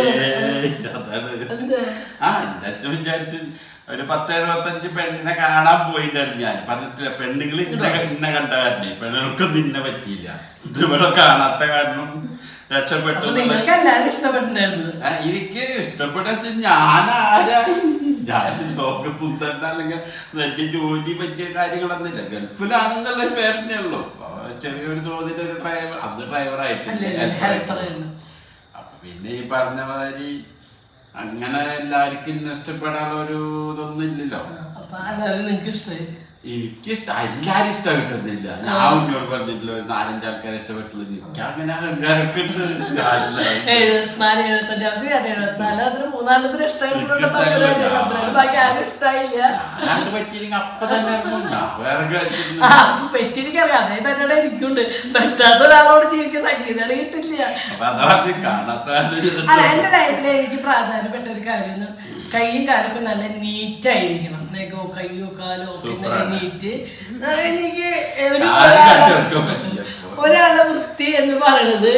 എന്റെ അച്ഛൻ വിചാരിച്ചു ഒരു 10-75 പെണ്ണിനെ കാണാൻ പോയിട്ടായിരുന്നു. ഞാൻ പറഞ്ഞിട്ടില്ല പെണ്ണുങ്ങൾ ഇന്ന കണ്ട കാരണം പെണ്ണുങ്ങൾക്കൊന്നും ഇന്ന പറ്റിയില്ല. ഇതിവിടെ കാണാത്ത കാരണം രക്ഷപ്പെട്ടു. എനിക്ക് ഇഷ്ടപ്പെട്ട ഞാൻ ലോകസുന്ദരൻ അല്ലെങ്കിൽ വലിയ ജോലി പറ്റിയ കാര്യങ്ങളൊന്നുമില്ല. ഗൾഫിലാണെന്നുള്ള പേരിനെ ഉള്ളൂ. ചെറിയൊരു തോതിൽ ഒരു ഡ്രൈവർ, അത് ഡ്രൈവർ ആയിട്ടില്ല. അപ്പൊ പിന്നെ ഈ പറഞ്ഞ മാതിരി അങ്ങനെ എല്ലാവർക്കും ഇഷ്ടപ്പെടാനുള്ള ഒരു ഇതൊന്നും ഇല്ലല്ലോ. അപ്പൊ നിങ്ങൾക്ക് ഇഷ്ടമായി? എനിക്കിഷ്ടം എല്ലാരും ഇഷ്ടം കിട്ടുന്നില്ല. ഞാൻ ഉന്നോട് പറഞ്ഞിട്ടില്ല ഒരു 4-5 ആൾക്കാരെ ഇഷ്ടപ്പെട്ടുള്ളൂ. എനിക്ക് അങ്ങനെ അഹങ്കാരമൊക്കെ ഉണ്ട്. 74, 75, 74 അതിന് 3-4 ഇഷ്ടമായിട്ടുള്ള ബാക്കി ആരും ഇഷ്ടായില്ല. പറ്റിയില്ലെങ്കിൽ അപ്പൊ തന്നെ വേറെ പറ്റിയിരിക്കറിയാം. അതേ തന്നെ എനിക്കുണ്ട്. പറ്റാത്ത ഒരാളോട് ജീവിക്കാൻ സംഗീതം കിട്ടില്ല. അല്ല, എന്റെ ലൈഫിൽ എനിക്ക് പ്രാധാന്യപ്പെട്ട ഒരു കാര്യം, കൈയും കാലൊക്കെ നല്ല നീറ്റായിരിക്കണം. നെഗോ കയ്യോ കാലോ ഒക്കെ നീറ്റ്. എനിക്ക് ഒരാളുടെ വൃത്തി എന്ന് പറയുന്നത്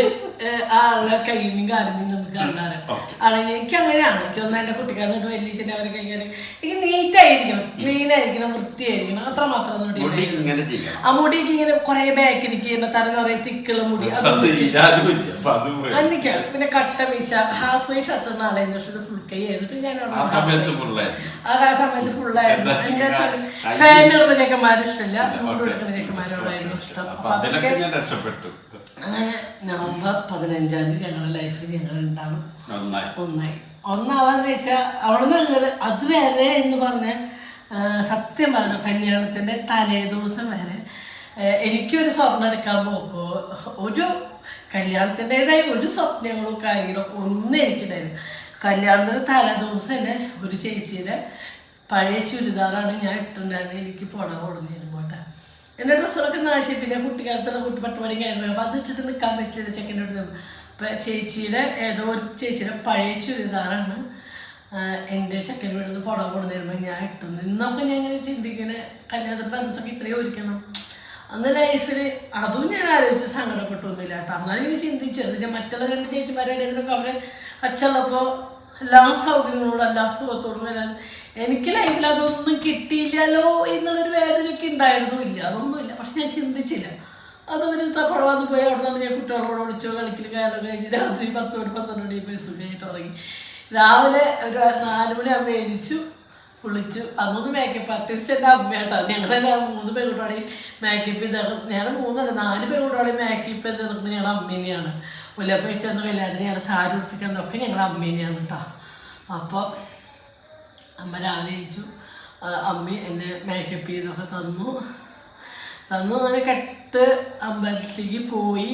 ആളുടെ കയ്യും കാലും നമുക്ക് കണ്ടാലും ആളെ എനിക്ക് അങ്ങനെയാണ്. എനിക്കൊന്നും എന്റെ കുട്ടിക്കാരനോട്ട് വലിയ അവരെ കഴിഞ്ഞാൽ എനിക്ക് നീറ്റായിരിക്കണം, ക്ലീൻ ആയിരിക്കണം, വൃത്തിയായിരിക്കണം. അത്രമാത്രം ആ മുടിക്ക് ഇങ്ങനെ കുറെ ബാക്ക് എനിക്ക് തല നിറയെ തിക്കുള്ള മുടി എനിക്കാണ്. പിന്നെ കട്ട മീശ ഹാഫ് വൈ ഷർട്ട് നാളെ ഫുൾ കൈ ആയിരുന്നു. ഞാൻ ആ സമയത്ത് ഫുള്ളായിരുന്നു. ഫാനിടുന്ന ചെക്കന്മാരും ഇഷ്ടമില്ല, മുണ്ടെടുക്കുന്ന ചെക്കന്മാരോടായിരുന്നു ഇഷ്ടം. അങ്ങനെ നവംബർ 15 ഞങ്ങളുടെ ലൈഫിൽ ഞങ്ങൾ ഉണ്ടാവും. ഒന്നാവാന്ന് വെച്ചാൽ അവിടുന്ന് ഞങ്ങള് അതുവരെ എന്ന് പറഞ്ഞ സത്യം പറഞ്ഞു കല്യാണത്തിന്റെ തലേ ദിവസം വരെ എനിക്കൊരു സ്വർണ്ണം എടുക്കാൻ പോക്കോ ഒരു കല്യാണത്തിൻ്റെതായ ഒരു സ്വപ്നങ്ങളോ കാര്യങ്ങളോ ഒന്നും എനിക്കുണ്ടായിരുന്നു. കല്യാണത്തിന് തലേ ദിവസം തന്നെ ഒരു ചേച്ചിയുടെ പഴയ ചുരിദാറാണ് ഞാൻ ഇട്ടുണ്ടായിരുന്നത്. എനിക്ക് പുടവ കൊടുന്നിരുന്നു പോട്ടെ. എൻ്റെ ഡ്രസ്സുകളൊക്കെ നാശി. പിന്നെ കുട്ടിക്കാലത്തുള്ള പട്ടുപണി കഴിഞ്ഞു. അപ്പം അത് ഇട്ടിട്ട് നിൽക്കാൻ പറ്റില്ല ചെക്കൻ്റെ അടുത്ത്. അപ്പം ചേച്ചിയുടെ ഏതോ ഒരു ചേച്ചിയുടെ പഴയ ചുരിദാറാണ് എൻ്റെ ചെക്കൻ്റെ വീട്ടിൽ നിന്ന് പുടവ കൊടുന്നിരുമ്പോൾ ഞാൻ ഇട്ടുന്നത്. ഇന്നൊക്കെ ഞാൻ ഇങ്ങനെ ചിന്തിക്കണേ കല്യാണത്തിന് ദിവസമൊക്കെ ഇത്രയും ഒരുക്കണം. അന്ന് ലൈഫിൽ അതും ഞാൻ ആലോചിച്ച് സങ്കടപ്പെട്ടൊന്നുമില്ല കേട്ടോ. എന്നാലും ഇങ്ങനെ ചിന്തിച്ചു. എന്ന് വെച്ചാൽ മറ്റുള്ള 2 ചേച്ചിമാരെയൊക്കെ അവരെ അച്ഛനുള്ളപ്പോൾ എല്ലാ സൗകര്യങ്ങളോടും എല്ലാ സുഖത്തോടും വരാൻ എനിക്ക് ലൈഫിൽ അതൊന്നും കിട്ടിയില്ലല്ലോ എന്നുള്ളൊരു വേദനയൊക്കെ ഉണ്ടായിരുന്നു. ഇല്ല, അതൊന്നുമില്ല. പക്ഷെ ഞാൻ ചിന്തിച്ചില്ല. അതവർ പുഴവന്ന് പോയി അവിടെ നിന്ന് ഞാൻ കുട്ടികളോട് വിളിച്ചോ കളിക്കൽ കാലം കഴിഞ്ഞ് രാത്രി 10 മണി 12 മണി പോയി സുഖമായിട്ട് ഉറങ്ങി. രാവിലെ ഒരു 4 മണിയാകുമ്പോൾ എണീച്ചു, കുളിച്ചു. അന്നൊന്ന് മേക്കപ്പ് ആർട്ടിസ്റ്റ് എൻ്റെ അമ്മയാട്ടോ. ഞങ്ങളെ 3 പെൺകുട്ടികളെയും മേക്കപ്പ് ചെയ്ത്, ഞാൻ 4 പെൺകുട്ടികളെയും മേക്കപ്പ് ചെയ്ത് നിൽക്കുന്നത് ഞങ്ങളുടെ അമ്മേനെയാണ്. മുല്ലപ്പൂ വെച്ചെന്ന് കല്യാണത്തിന് ഞങ്ങളുടെ സാരി ഉടുപ്പിച്ചെന്നൊക്കെ ഞങ്ങളുടെ അമ്മേനെയാണ് കേട്ടോ. അപ്പോൾ അമ്മ രാവിലെ എണീച്ചു, അമ്മി എന്നെ മേക്കപ്പ് ചെയ്തൊക്കെ തന്നു. അങ്ങനെ കെട്ട് അമ്പലത്തിലേക്ക് പോയി.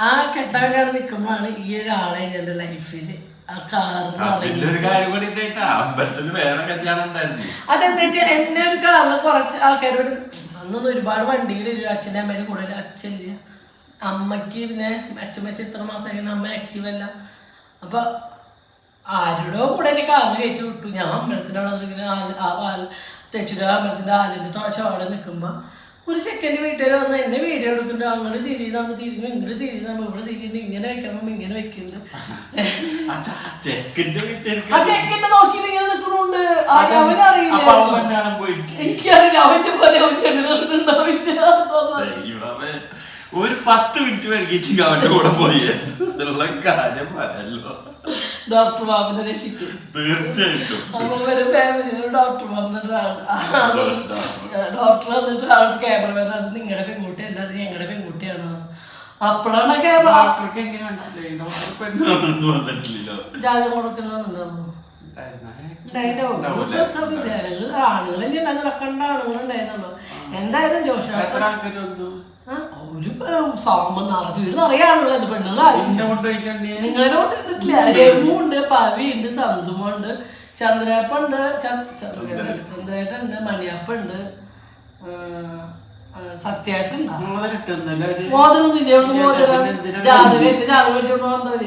ആ കെട്ടാൻ നിൽക്കുമ്പോഴാണ് ഈ ഒരാളെ എൻ്റെ ലൈഫിൽ ആ അതെന്താ വെച്ചാൽ എന്നെ ഒരു കാറിൽ കുറച്ച് ആൾക്കാരോട് അന്നൊന്നും ഒരുപാട് വണ്ടികളില്ല. അച്ഛൻ്റെ അമ്മേൻ്റെ കൂടെ അച്ഛനില്ല, അമ്മയ്ക്ക് പിന്നെ അച്ഛമ്മച്ച ഇത്ര മാസം അമ്മ ആക്റ്റീവല്ല. അപ്പൊ ആരോടോ കൂടെ എന്നെ കാറിൽ കയറ്റി വിട്ടു. ഞാൻ അമ്പലത്തിൻ്റെ അവിടെ ഇങ്ങനെ തെച്ചിട്ട് അമ്പലത്തിൻ്റെ ആലിൻ്റെ ചോടെ നിൽക്കുമ്പോൾ ഒരു ചെക്കൻ്റെ വീട്ടുകാർ വന്ന് എന്നെ വീഡിയോ എടുക്കുന്നുണ്ട്. അങ്ങോട്ട് തിരിയുന്നു, ഇങ്ങോട്ട് തിരിയുന്നു, ഇവിടെ തിരിയുന്നു, ഇങ്ങനെ വെക്കണം, ഇങ്ങനെ വെക്കുന്നുണ്ട്. ആ ചെക്കൻ്റെ നോക്കിയിട്ട് ഇങ്ങനെ നിൽക്കണുണ്ട്. അവനറിയില്ല, എനിക്കറിയില്ല. അവന്റെ പോലെ ഒരു 10 മിനിറ്റ് വൈകിച്ച് അവന്റെ കൂടെ പോയി എന്നുള്ള കാര്യം പറയല്ലോ. ഡോക്ടർ ബാബുനെ രക്ഷിച്ചു. തീർച്ചയായിട്ടും ഫാമിലി ഡോക്ടർ വന്നിട്ട് ഡോക്ടർ വന്നിട്ട് ആൾക്ക് ക്യാമറമാൻ അത് നിങ്ങളുടെ പെൺകുട്ടി അല്ലാതെ ഞങ്ങളുടെ പെൺകുട്ടിയാണ്. അപ്പോഴാണ് ജാതകം കൊടുക്കണമെന്നുണ്ടായിരുന്നു. ആണുങ്ങൾ തന്നെ ഉണ്ടാകുന്ന കണ്ട ആണുങ്ങളുണ്ടായിരുന്നുള്ളൂ. എന്തായാലും ജോഷ ഒരു വീട് നിറയാണുള്ളത് പെണ്ണുങ്ങളെ കൊണ്ടിട്ടില്ല. രമുണ്ട്, പവിയുണ്ട്, സന്തുമുണ്ട്, ചന്ദ്രേപ്പുണ്ട്, ചന്ദ്രേട്ടുണ്ട്, മണിയപ്പുണ്ട്, സത്യായിട്ടുണ്ട്. മോതിരൊന്നുമില്ല. ജാതകം ജാതകം മേടിച്ചോണ്ട് വന്നവര്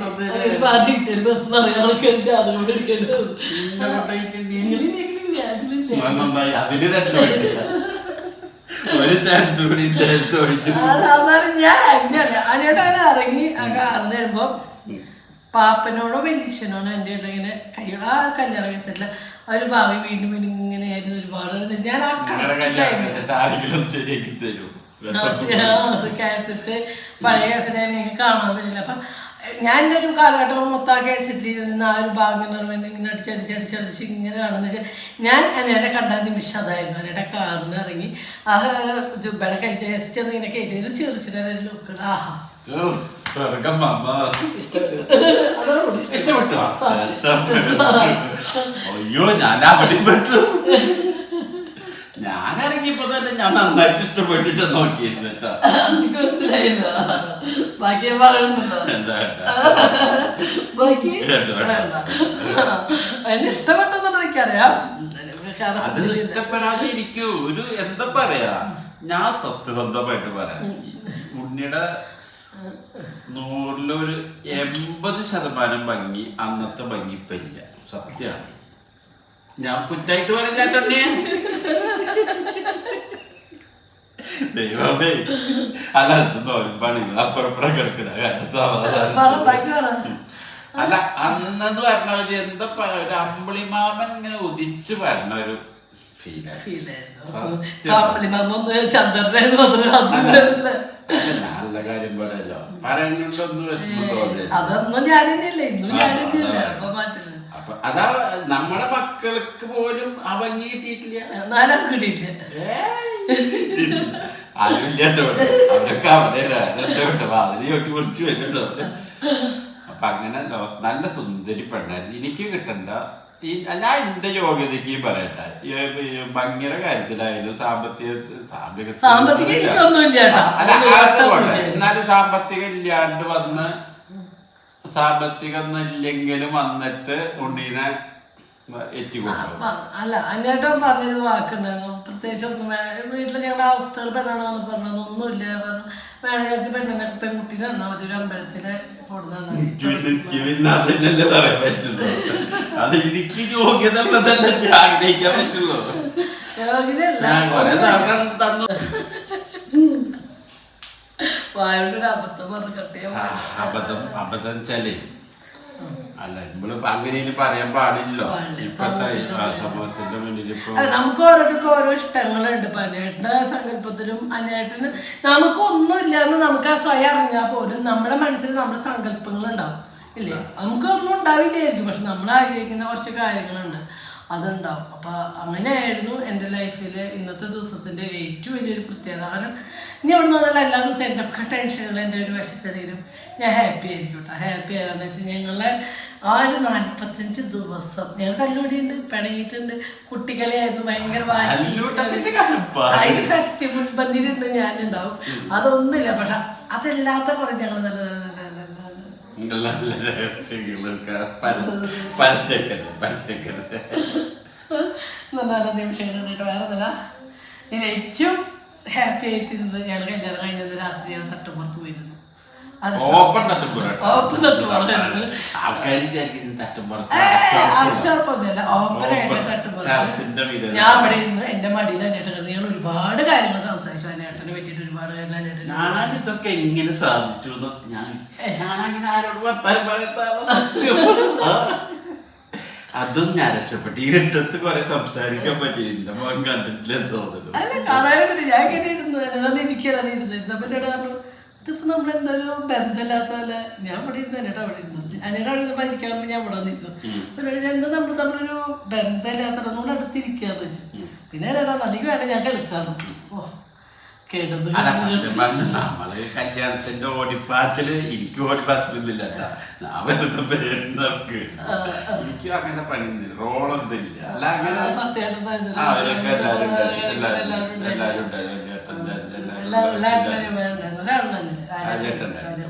ബസ് നിറയെ ആൾക്കാർ ജാതകം മേടിക്കേണ്ടത്. ഒരു ചാൻസ് കൂടി ഞാൻ അതിനോട് അങ്ങനെ ഇറങ്ങി ആ കാറിന് വരുമ്പോ പാപ്പനോടോ വലിയച്ഛനോടോ എൻ്റെ ഇങ്ങനെ കൈയോട് ആ കല്യാണ കേസല്ല അവര് ഭാവി വീണ്ടും ഇങ്ങനെയായിരുന്നു ഒരുപാട്. ഞാൻ ആ കാസറ്റ് പഴയ കാസറ്റ് എനിക്ക് കാണാൻ പറ്റില്ല. അപ്പൊ ഞാൻ എൻ്റെ ഒരു കാലഘട്ടം മൊത്തം ആ കേസിറ്റിൽ നിന്ന് ആ ഒരു ഭാഗം ഇങ്ങനെ അടിച്ചടിച്ച് ഇങ്ങനെ കാണുന്ന വെച്ചാൽ ഞാൻ അനേടെ കണ്ട നിമിഷം അതായിരുന്നു. അനേടെ കാറിന് ഇറങ്ങി ആ ജുബയുടെ കയറ്റി ഇങ്ങനെ കയറ്റി ചെറിയ ലുക്ക്. ആഹാ ഇഷ്ടപ്പെട്ടു. അയ്യോ ഞാൻ അവിടെ പെട്ടു. ഞാൻ ഇറങ്ങിയപ്പോ തന്നെ ഞാൻ നന്നായിട്ട് ഇഷ്ടപ്പെട്ടിട്ട് നോക്കിയിരുന്നു കേട്ടോ. ബാക്കി പറയണ്ടല്ലോ. ബാക്കി അതിന് ഇഷ്ടപ്പെട്ടെന്നുള്ളത് എനിക്കറിയാം. അത് ഇഷ്ടപ്പെടാതെ ഇരിക്കൂ. ഒരു എന്താ പറയാ, ഞാൻ സത്യസന്ധമായിട്ട് പറയാം, ഉണ്ണിയുടെ 100-ലൊരു 80% ഭംഗി അന്നത്തെ ഭംഗി ഇപ്പൊ ഇല്ല. സത്യമാണ്. ഞാൻ കുറ്റായിട്ട് പറഞ്ഞാ തന്നെ ദൈവമേ. അല്ല നോൽപ്പാണ് അപ്പുറപ്പുറം കിടക്കുന്ന അല്ല. അന്നെന്ന് പറഞ്ഞ ഒരു എന്താ പറയാ, ഒരു അമ്പിളിമാമൻ ഇങ്ങനെ ഉദിച്ചു പറഞ്ഞ ഒരു നല്ല കാര്യം പറയല്ലോ. പറയാനുണ്ടൊന്നും വിഷമം തോന്നില്ല. അപ്പൊ അതാ നമ്മുടെ മക്കൾക്ക് പോലും ആ ഭംഗി കിട്ടിയിട്ടില്ല. അതില്ലാട്ടോ അവരൊക്കെ അവരുടെ വാതിരി ഒട്ടി പൊളിച്ചു വരുന്നുണ്ടോ. അപ്പൊ അങ്ങനല്ലോ. നല്ല സുന്ദരി പെണ്ണായിരുന്നു. എനിക്ക് കിട്ടണ്ട. ഞാൻ എന്റെ യോഗ്യതയ്ക്ക് പറയട്ടെ, ഭംഗിയുടെ കാര്യത്തിലായാലും എന്നാലും സാമ്പത്തികം ഇല്ലാണ്ട് വന്ന് സാമ്പത്തികം ഇല്ലെങ്കിലും വന്നിട്ട് ഉണ്ണീനെ അല്ല അന്നേട്ടം പറഞ്ഞൊരു വാക്കുണ്ടായിരുന്നു. പ്രത്യേകിച്ച് ഒന്നും വീട്ടിൽ ഞങ്ങളുടെ അവസ്ഥകൾ പെണ്ണാണെന്ന് പറഞ്ഞത് ഒന്നുമില്ല. വേണം ഞങ്ങൾക്ക് പെണ്ണിനെ പെൺകുട്ടീനെ തന്നാൽ മതി, ഒരു അമ്പലത്തിലെ വായുടെ അബദ്ധം പറഞ്ഞ് കട്ടിയ അബദ്ധം വെച്ചാലേ അല്ല നമ്മള് അങ്ങനെ പറയാൻ പാടില്ലോ. സമൂഹത്തിന്റെ മുന്നിൽ നമുക്ക് ഓരോരുത്തർക്ക് ഓരോ ഇഷ്ടങ്ങളുണ്ട്. ഇപ്പൊ അനേട്ടന്റെ സങ്കല്പത്തിലും അനേട്ടന് നമുക്കൊന്നുമില്ല എന്ന് നമുക്ക് സ്വയം അറിഞ്ഞാൽ പോലും നമ്മുടെ മനസ്സിൽ നമ്മുടെ സങ്കല്പങ്ങൾ ഉണ്ടാവും ഇല്ലേ. നമുക്കൊന്നും ഉണ്ടാവില്ലായിരിക്കും, പക്ഷെ നമ്മൾ ആഗ്രഹിക്കുന്ന കുറച്ച് കാര്യങ്ങളുണ്ട്, അതുണ്ടാവും. അപ്പം അങ്ങനെയായിരുന്നു എൻ്റെ ലൈഫിലെ ഇന്നത്തെ ദിവസത്തിൻ്റെ ഏറ്റവും വലിയൊരു പ്രത്യേകത. കാരണം ഇനി അവിടെ നിന്നുള്ള എല്ലാ ദിവസവും എന്തൊക്കെ ടെൻഷനുകൾ എൻ്റെ ഒരു വശത്തെങ്കിലും ഞാൻ ഹാപ്പി ആയിരിക്കും കേട്ടോ. ഹാപ്പി ആകാന്ന് വെച്ചാൽ ഞങ്ങളെ ആ ഒരു 45 ദിവസം ഞങ്ങൾ തല്ലുകൂടിയുണ്ട്, പിണങ്ങിയിട്ടുണ്ട്, കുട്ടികളെയായിരുന്നു, ഭയങ്കര വാശി. അതിന് ഫെസ്റ്റിവൽ ബന്ധിയിലുണ്ട്, ഞാനുണ്ടാവും. അതൊന്നുമില്ല. പക്ഷെ അതല്ലാത്ത കുറെ ഞങ്ങൾ നല്ല നിമിഷങ്ങളുണ്ടായിട്ട് വേറെ ഒന്നല്ല. ഞാൻ ഏറ്റവും ഹാപ്പി ആയിട്ടിരുന്നത് ഞങ്ങൾ കല്യാണം കഴിഞ്ഞത് രാത്രി ഞങ്ങൾ തട്ടുമ്പുറത്ത് പോയിരുന്നു. അടച്ചുറപ്പൊന്നുമല്ല, ഓപ്പണായിട്ട് തട്ടുമ്പുറത്ത് ഞാൻ അവിടെ ഇരുന്നു. എന്റെ മടിയിൽ അന്നേട്ടൻ ഞങ്ങൾ ഒരുപാട് കാര്യങ്ങൾ സംസാരിച്ചു. അന്നേട്ടനെ പറ്റിയിട്ട് ഒരുപാട് കാര്യങ്ങൾ അന്നേട്ടൻ. ഞാനിതൊക്കെ എങ്ങനെ സാധിച്ചു ഞാനങ്ങനെ ആരോട് വർത്താനം പറയത്താ. അതും ഞാൻ രക്ഷപ്പെട്ടു. ഇരുട്ടത്ത് കുറെ സംസാരിക്കാൻ പറ്റിയില്ല. മോൻ കണ്ടിട്ടില്ലെന്ന് തോന്നുന്നു. അല്ല കാണാനില്ല. ഞാൻ ഇങ്ങനെ ഇരുന്നു ഇരിക്കാനാണ് ഇരുന്നപ്പോ പറഞ്ഞു ഇതിപ്പോ നമ്മളെന്തൊരു ബന്ധമില്ലാത്തതല്ല. ഞാൻ ഇവിടെ ഇരുന്നു, അന്നേട്ടം അവിടെ ഇരുന്നു. അന്നേട്ടം അവിടെ ഇരുന്നപ്പോ ഇരിക്കാകുമ്പോ ഞാൻ ഇവിടെ വന്നിരുന്നു. പിന്നെ എന്താ നമ്മൾ തമ്മിലൊരു ബന്ധമില്ലാത്ത നമ്മുടെ അടുത്തിരിക്കാന്ന് വെച്ചു. പിന്നെ അല്ലേടാ അല്ലെങ്കിൽ വേണ്ട ഞാൻ എടുക്കാന്ന്. ഓ കേട്ടത് നമ്മള് കല്യാണത്തിന്റെ ഓടിപ്പാച്ചില് എനിക്ക് ഓടിപ്പാച്ചിലൊന്നുമില്ല കേട്ടാ. ഞാൻ വെറുതെ പേരുന്നവർക്ക് എനിക്ക് അങ്ങനെ പണിയൊന്നുമില്ല, റോളൊന്നുമില്ല. അല്ല അങ്ങനെ അവരൊക്കെ എല്ലാരും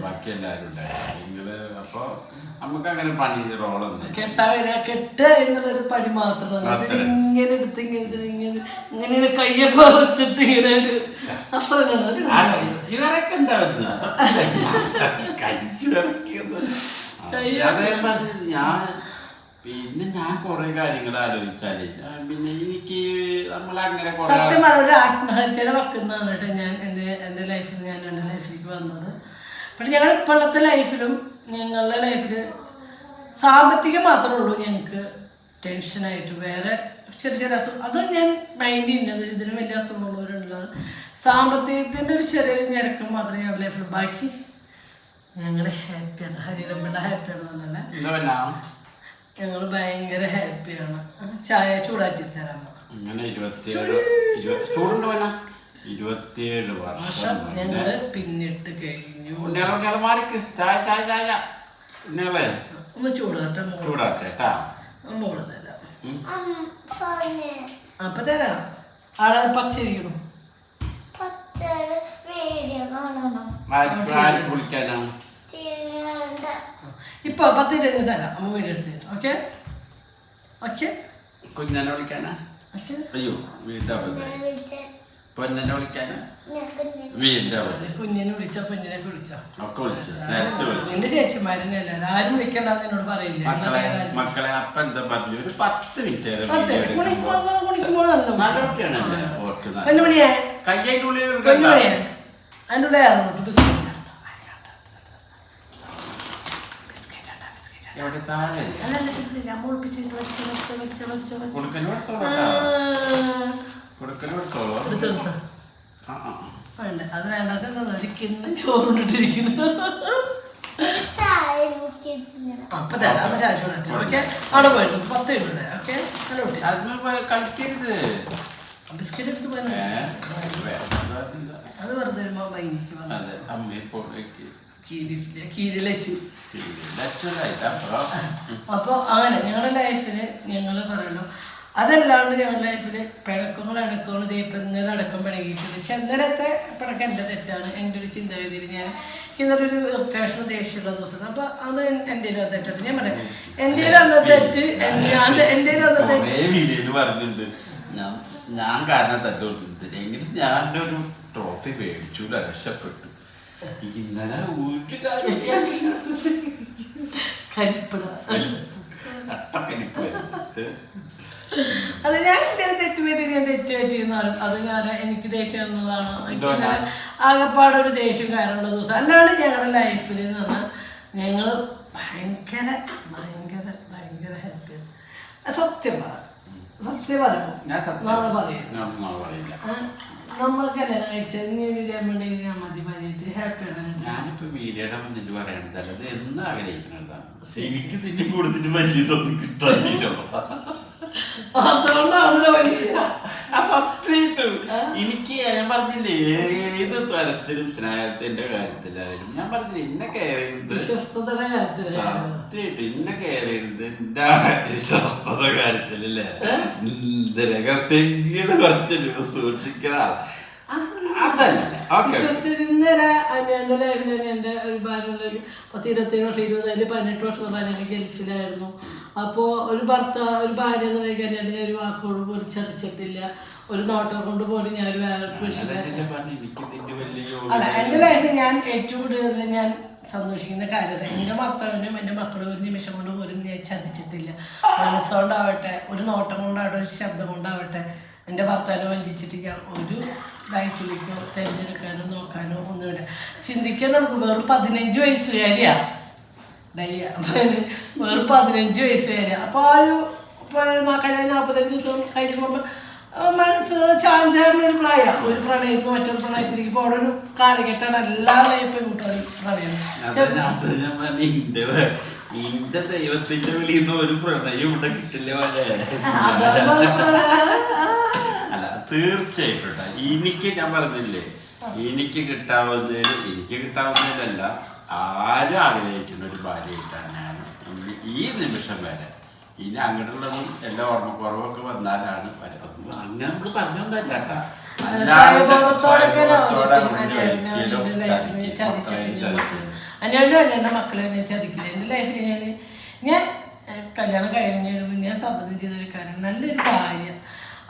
ബാക്കി എല്ലാരും ഉണ്ടായിരുന്നു. നിങ്ങള് അപ്പൊ നമുക്ക് അങ്ങനെ പണി റോളൊന്നും കെട്ട് എന്നുള്ളൊരു പണി മാത്രമാണ്. ഇങ്ങനെ എടുത്ത് ഇങ്ങനെ കയ്യൊക്കെ കുറച്ചിട്ട് ഇങ്ങനെ ഒരു അത്ര ഞാൻ പിന്നെ ഞാൻ കൊറേ കാര്യങ്ങൾ ആലോചിച്ചാലേ പിന്നെ എനിക്ക് നമ്മളങ്ങനെ സത്യം പറഞ്ഞ ഒരു ആത്മഹത്യയുടെ വക്കുന്നതാണ് കേട്ടോ. ഞാൻ എൻ്റെ ലൈഫിൽ എൻ്റെ ലൈഫിലേക്ക് വന്നത്. പക്ഷെ ഞങ്ങൾ ഇപ്പോഴത്തെ ലൈഫിലും ഞങ്ങളുടെ ലൈഫിൽ സാമ്പത്തികം മാത്രമേ ഉള്ളൂ ഞങ്ങൾക്ക് ടെൻഷനായിട്ട്. വേറെ ചെറിയ ചെറിയ അസുഖം അത് ഞാൻ മൈൻഡ് ചെയ്യുന്നത്. ഇതിന് വലിയ അസുഖമുള്ളവരുള്ളത് സാമ്പത്തികത്തിൻ്റെ ഒരു ചെറിയൊരു ഞെരക്കം മാത്രമേ ഞങ്ങളുടെ ലൈഫിൽ. ബാക്കി ഞങ്ങൾ ഹാപ്പിയാണ്. ഹരിരമ്പള ഹാപ്പിയാണ് എന്നല്ല, ഞങ്ങൾ ഭയങ്കര ഹാപ്പിയാണ്. ചായ ചൂടാക്കി തരാം. അങ്ങനെ 27 വർഷം ഞങ്ങള് പിന്നിട്ട് കഴിഞ്ഞു. ചായ ചായ ചായ ഒന്ന് ചൂടാട്ടെ, ചൂടാട്ടെ മോള് തരാം. അപ്പൊ തരാം. ആടെ പച്ചിരിക്കണം. ഇപ്പൊ 10-20 തരാം. അമ്മ വീഡിയോ എടുത്ത് തരാം. Okay okay. കുഞ്ഞനെ വിളിക്കാനാ? അയ്യോ വീടിന്റെ പൊന്നെ വിളിക്കാനാ? വീടിന്റെ കുഞ്ഞിനെ വിളിച്ച പൊന്നിനെ വിളിച്ച ഒക്കെ വിളിച്ചു. എന്റെ ചേച്ചിമാരനെ എല്ലാരും ആരും വിളിക്കണ്ടെന്ന് എന്നോട് പറയില്ല. മക്കളെ അപ്പ എന്താ പറഞ്ഞു? ഒരു 10 മിനിറ്റ് കയ്യായിട്ട് ഉള്ളിൽ അതിൻ്റെ ഉള്ളിൽ എവിടെ താഴെ അത് വേണ്ടാത്ത കിണ്ണം ചോറുണ്ടിട്ടിരിക്കുന്നു. അപ്പൊ തരാം. ചായ ചോദിച്ചു. ഓക്കെ അവിടെ പോയിട്ട് 10 മിനിറ്റ്. ഓക്കെ കളിക്കരുത്. ബിസ്ക്കറ്റ് എടുത്ത് പോയി അത് വെറുതെ കീരിലച്ചു. അപ്പൊ അങ്ങനെ ഞങ്ങളുടെ ലൈഫില് ഞങ്ങള് പറയണു. അതല്ലാണ്ട് ഞങ്ങളുടെ ലൈഫില് പിണക്കങ്ങൾ അടക്കങ്ങൾ ഇന്നലെ അടക്കം പിണങ്ങിയിട്ടുണ്ട്. ചന്ദനത്തെ പിണക്കം എൻ്റെ തെറ്റാണ്. എൻ്റെ ഒരു ചിന്താഗതിയിൽ ഞാൻ ഇന്നലെ ഒരു ഇറിറ്റേഷനും ദേഷ്യമുള്ള ദിവസം. അപ്പൊ അത് എൻ്റെ തെറ്റാണ്. ഞാൻ പറയാം എൻ്റെ അന്ന തെറ്റ് എൻ്റെ അന്ന തെറ്റ് പറഞ്ഞിട്ടുണ്ട്. ഞാൻ കാരണം തട്ടുകൊണ്ടിരുന്നത് എങ്കിലും ഞാൻ ഒരു ട്രോഫി മേടിച്ചു, രക്ഷപ്പെട്ടു. ഇന്നലെ ഒരു കാര്യം അത് ഞാൻ എൻ്റെ തെറ്റുപറ്റി ഞാൻ തെറ്റുപറ്റിയെന്നാലും അത് ഞാൻ എനിക്ക് ദേഷ്യം വന്നതാണ്. എനിക്ക് ആകെപ്പാടൊരു ദേഷ്യം കാര്യമുള്ള ദിവസം. അല്ലാണ്ട് ഞങ്ങളുടെ ലൈഫിൽ എന്ന് പറഞ്ഞാൽ ഞങ്ങൾ ഭയങ്കര ഭയങ്കര ഭയങ്കര ഹാപ്പിയാണ്. സത്യം പറയാം. നമ്മൾ കല്യാണം കഴിച്ചത് ഇനി ഒരു ജന്മണ്ടെങ്കിൽ ഞാൻ മതി പറഞ്ഞിട്ട് ഹാപ്പിയാണ്. ഞാനിപ്പോ വീഡിയോയുടെ മുന്നിൽ പറയണത് അത് എന്ന് ആഗ്രഹിക്കുന്നതാണ്. എനിക്ക് ഇതിന്റെ കൂടുതൽ വലിയതൊന്നും കിട്ടാനില്ല. സത്യമായിട്ടും എനിക്ക് ഞാൻ പറഞ്ഞില്ലേ ഏത് തരത്തിലും സ്നേഹത്തിന്റെ കാര്യത്തിലായാലും ഞാൻ പറഞ്ഞില്ലേ ഇന്നെ കെയർ ചെയ്യുന്നത് സത്യമായിട്ടും ഇന്നെ കെയർ ചെയ്യുന്നത് എന്റെ വിശ്വസ്തത കാര്യത്തിലല്ലേ. രഹസ്യങ്ങള് കുറച്ച് സൂക്ഷിക്കണ അതല്ലേ. ഇന്നലെ എൻ്റെ ലൈഫിൽ എൻ്റെ ഒരു ഭാര്യ 10-20 വർഷം 18 വർഷം ഭാര്യ ഗൾഫിലായിരുന്നു. അപ്പോൾ ഒരു ഭാര്യ എന്ന് പറയുകയാൽ ഒരു വാക്കോട് പോലും ചതിച്ചിട്ടില്ല. ഒരു നോട്ടം കൊണ്ട് പോലും ഞാൻ വേറെ അല്ല. എൻ്റെ ലൈഫിൽ ഞാൻ ഏറ്റവും കൂടുതൽ ഞാൻ സന്തോഷിക്കുന്ന കാര്യം എൻ്റെ ഭർത്താവിനും എൻ്റെ മക്കളും ഒരു നിമിഷം കൊണ്ട് പോലും ഞാൻ ചതിച്ചിട്ടില്ല. മനസ്സുകൊണ്ടാവട്ടെ, ഒരു നോട്ടം കൊണ്ടാവട്ടെ, ഒരു ശബ്ദം കൊണ്ടാവട്ടെ എൻ്റെ ഭർത്താവിനെ വഞ്ചിച്ചിട്ട് ഞാൻ ഒരു ലൈഫിലേക്കോ തിരഞ്ഞെടുക്കാനോ നോക്കാനോ ഒന്നുമില്ല. ചിന്തിക്കാൻ നമുക്ക് വെറും 15 വയസ്സുകാരിയാ വെറും 15 വയസ്സുകാരിയാ. അപ്പോൾ ആ ഒരു കല്യാണം 45 ദിവസം കഴിയുമ്പോൾ മനസ്സ് ചാഞ്ചാടുന്ന ഒരു പ്രായം. ഒരു പ്രണയത്തിന് മറ്റൊരു പ്രണയത്തിലേക്ക് പോകണ ഒരു കാലഘട്ടമാണ് എല്ലാ ലൈഫും കൂട്ടുകാരും പ്രണയം. ദൈവത്തിന്റെ വിളിയുന്ന ഒരു പ്രണയം ഇവിടെ കിട്ടില്ല. അല്ല തീർച്ചയായിട്ടും എനിക്ക് ഞാൻ പറഞ്ഞില്ലേ എനിക്ക് കിട്ടാവുന്നതിലല്ല ആരും ആഗ്രഹിക്കുന്ന ഒരു ഭാര്യ കിട്ടാനാണ് ഈ നിമിഷം വരെ. ഇനി അങ്ങോട്ടുള്ളതും എല്ലാ ഓർമ്മക്കുറവൊക്കെ വന്നാലാണ് അങ്ങനെ നമ്മൾ പറഞ്ഞോണ്ടല്ലേട്ടാ. എൻ്റെ മക്കളെ ഞാൻ ചതിക്കില്ല. എൻ്റെ ലൈഫിൽ ഞാൻ കല്യാണം കഴിഞ്ഞ ഞാൻ സമ്മതം ചെയ്തൊരു കാര്യം നല്ലൊരു ഭാര്യ.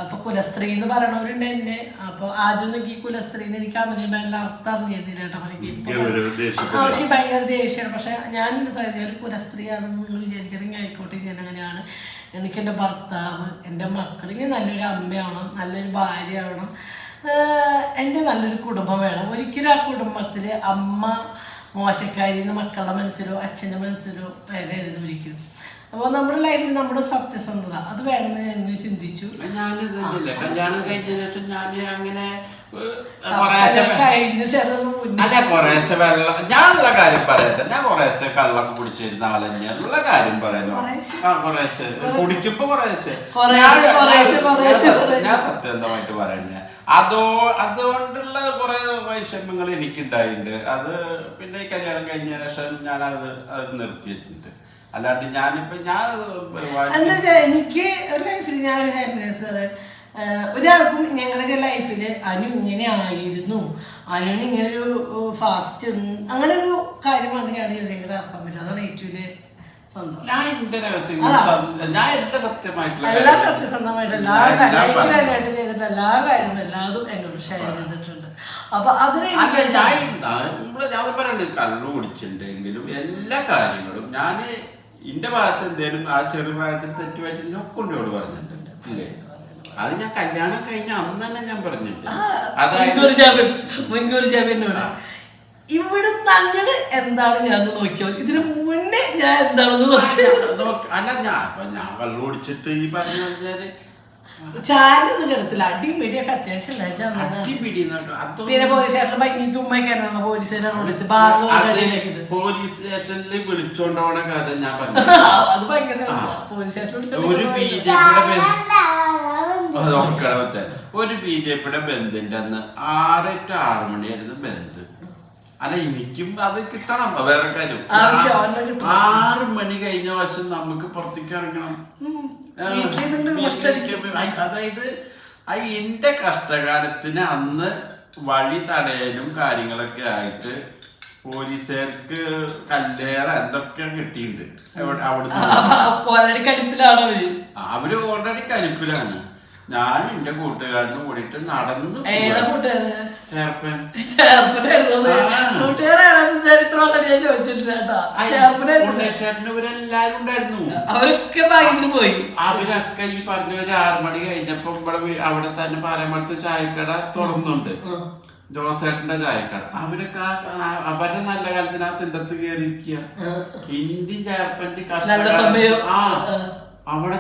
അപ്പൊ കുലസ്ത്രീ എന്ന് പറയണവരുണ്ട് എന്നെ. അപ്പൊ ആദ്യം നോക്കി കുലസ്ത്രീന്ന് എനിക്ക് അമ്മ അർത്ഥം അറിഞ്ഞിരുന്നില്ല കേട്ടോ. അവർക്ക് ഭയങ്കര ദേഷ്യമാണ്. പക്ഷെ ഞാൻ എൻ്റെ സ്വയം ഒരു കുലസ്ത്രീയാണെന്ന് നിങ്ങൾ വിചാരിക്കണമെങ്കിൽ ആയിക്കോട്ടെ. ഞാൻ അങ്ങനെയാണ്. എനിക്ക് എൻ്റെ ഭർത്താവ്, എൻ്റെ മക്കൾ, ഇങ്ങനെ നല്ലൊരു അമ്മയാവണം, നല്ലൊരു ഭാര്യ ആവണം, എൻ്റെ നല്ലൊരു കുടുംബം വേണം. ഒരിക്കലും ആ കുടുംബത്തിൽ അമ്മ മോശക്കാരിന്ന് മക്കളുടെ മനസ്സിലോ അച്ഛൻ്റെ മനസ്സിലോ വരരുത് ഒരിക്കലും. അപ്പോൾ നമ്മുടെ ലൈഫിൽ നമ്മുടെ സത്യസന്ധത അത് വേണമെന്ന് ഞാൻ ചിന്തിച്ചു. ഞാനിതല്ലേ കല്യാണം കഴിഞ്ഞ ശേഷം ഞാൻ അങ്ങനെ അല്ല കുറേശ്ശെ വെള്ളം ഞാനുള്ള കാര്യം പറയട്ടെ. ഞാൻ കുറേശ്ശെ കള്ളൊക്കെ കുടിച്ചിരുന്ന ആൾ തന്നെയാണ്. ഉള്ള കാര്യം പറയുന്നു. കുറേശ്ശെ കുടിക്കുമ്പോ കുറേശ്ശെ ഞാൻ സത്യസന്ധമായിട്ട് പറയുന്നത്. അതുകൊണ്ടുള്ള കുറെ വൈഷമ്യങ്ങൾ എനിക്കുണ്ടായിട്ടുണ്ട്. അത് പിന്നെ ഈ കല്യാണം കഴിഞ്ഞ ശേഷം ഞാനത് നിർത്തിയിട്ടുണ്ട്. അല്ലാണ്ട് ഞാനിപ്പോ എനിക്ക് ഒരു ലൈഫിൽ ഞാനൊരു ഹാപ്പിനെസ് ഒരാൾക്കും ഞങ്ങളുടെ ലൈഫിൽ അനു ഇങ്ങനെ ആയിരുന്നു, അനുവിന് ഇങ്ങനൊരു ഫാസ്റ്റ് അങ്ങനെ ഒരു കാര്യമാണ് ഞാൻ ചെയ്തെങ്കിൽ നടക്കാൻ പറ്റും. അതാണ് ഏറ്റവും സന്തോഷം. എല്ലാ സത്യസന്ധമായിട്ട് എല്ലാ ലൈഫിലായിട്ട് ചെയ്തിട്ടുള്ള എല്ലാ കാര്യങ്ങളും എല്ലാതും എന്നോട് ഷെയർ ചെയ്തിട്ടുണ്ട്. അപ്പൊ അതിന് ഞാൻ പറയണ്ട് കള്ളു കുടിച്ചിട്ടുണ്ടെങ്കിലും എല്ലാ കാര്യങ്ങളും ഞാൻ എന്റെ ഭാഗത്ത് എന്തേലും ആ ചെറുപ്രായത്തിൽ തെറ്റുപറ്റി കൊണ്ടോട് പറഞ്ഞിട്ടുണ്ട് ഇല്ലേ. അത് ഞാൻ കല്യാണം കഴിഞ്ഞ അന്ന് തന്നെ ഞാൻ പറഞ്ഞിട്ടുണ്ട്. മുൻകൂർ ജാമ്യനോട് ഇവിടുന്ന് അങ്ങോട്ട് എന്താണ് ഞാൻ നോക്കിയോ, ഇതിന് മുന്നേ ഞാൻ എന്താണെന്ന് നോക്കിയോ. അല്ല ഞാൻ കള്ളു കുടിച്ചിട്ട് ഈ പറഞ്ഞു കഴിഞ്ഞാല് ചാലൊന്നും കിടത്തില്ല. അടിയും പിടിയൊക്കെ അത്യാവശ്യം പിന്നെ പോലീസ് സ്റ്റേഷനിൽ ഭംഗിക്ക് ഉമ്മയ്ക്കാനാണ് പോലീസ് സ്റ്റേഷനിൽ വിളിച്ചോണ്ടോണ കഥ ഞാൻ പറഞ്ഞു. അത് ഭയങ്കര പോലീസ് സ്റ്റേഷനിൽ ഒരു ബി ജെ പിയുടെ ബന്ധിന്റെ അന്ന് 6 to 6 മണിയായിരുന്നു ബന്ധ്. അല്ല എനിക്കും അത് കിട്ടണം. വേറെ കാര്യം 6 മണി കഴിഞ്ഞ വശം നമുക്ക് പുറത്തേക്ക് ഇറങ്ങണം. അതായത് എന്റെ കഷ്ടകാലത്തിന് അന്ന് വഴി തടയലും കാര്യങ്ങളൊക്കെ ആയിട്ട് പോലീസുകാർക്ക് കല്ലേറ എന്തൊക്കെ കിട്ടിയിട്ടുണ്ട്. അവര് ഓൾറെഡി കലിപ്പിലാണ്. ഞാൻ എന്റെ കൂട്ടുകാരനും കൂടിയിട്ട് നടന്നു ചേർപ്പൻ ഇവരെല്ലാരും ഉണ്ടായിരുന്നു. അവരൊക്കെ ഈ പറഞ്ഞ ഒരു 6 മണി കഴിഞ്ഞപ്പോ അവിടെ തന്നെ പാരമ്പളത്ത് ചായക്കട തുറന്നുണ്ട്, ജോസേട്ടന്റെ ചായക്കട. അവരൊക്കെ അവരുടെ നല്ല കാലത്തിനകത്ത് തിണ്ടത്ത് കയറിയിരിക്കുക. ഇന്ത്യൻ ചേർപ്പന്റെ കഷ്ടകാലം അവിടെ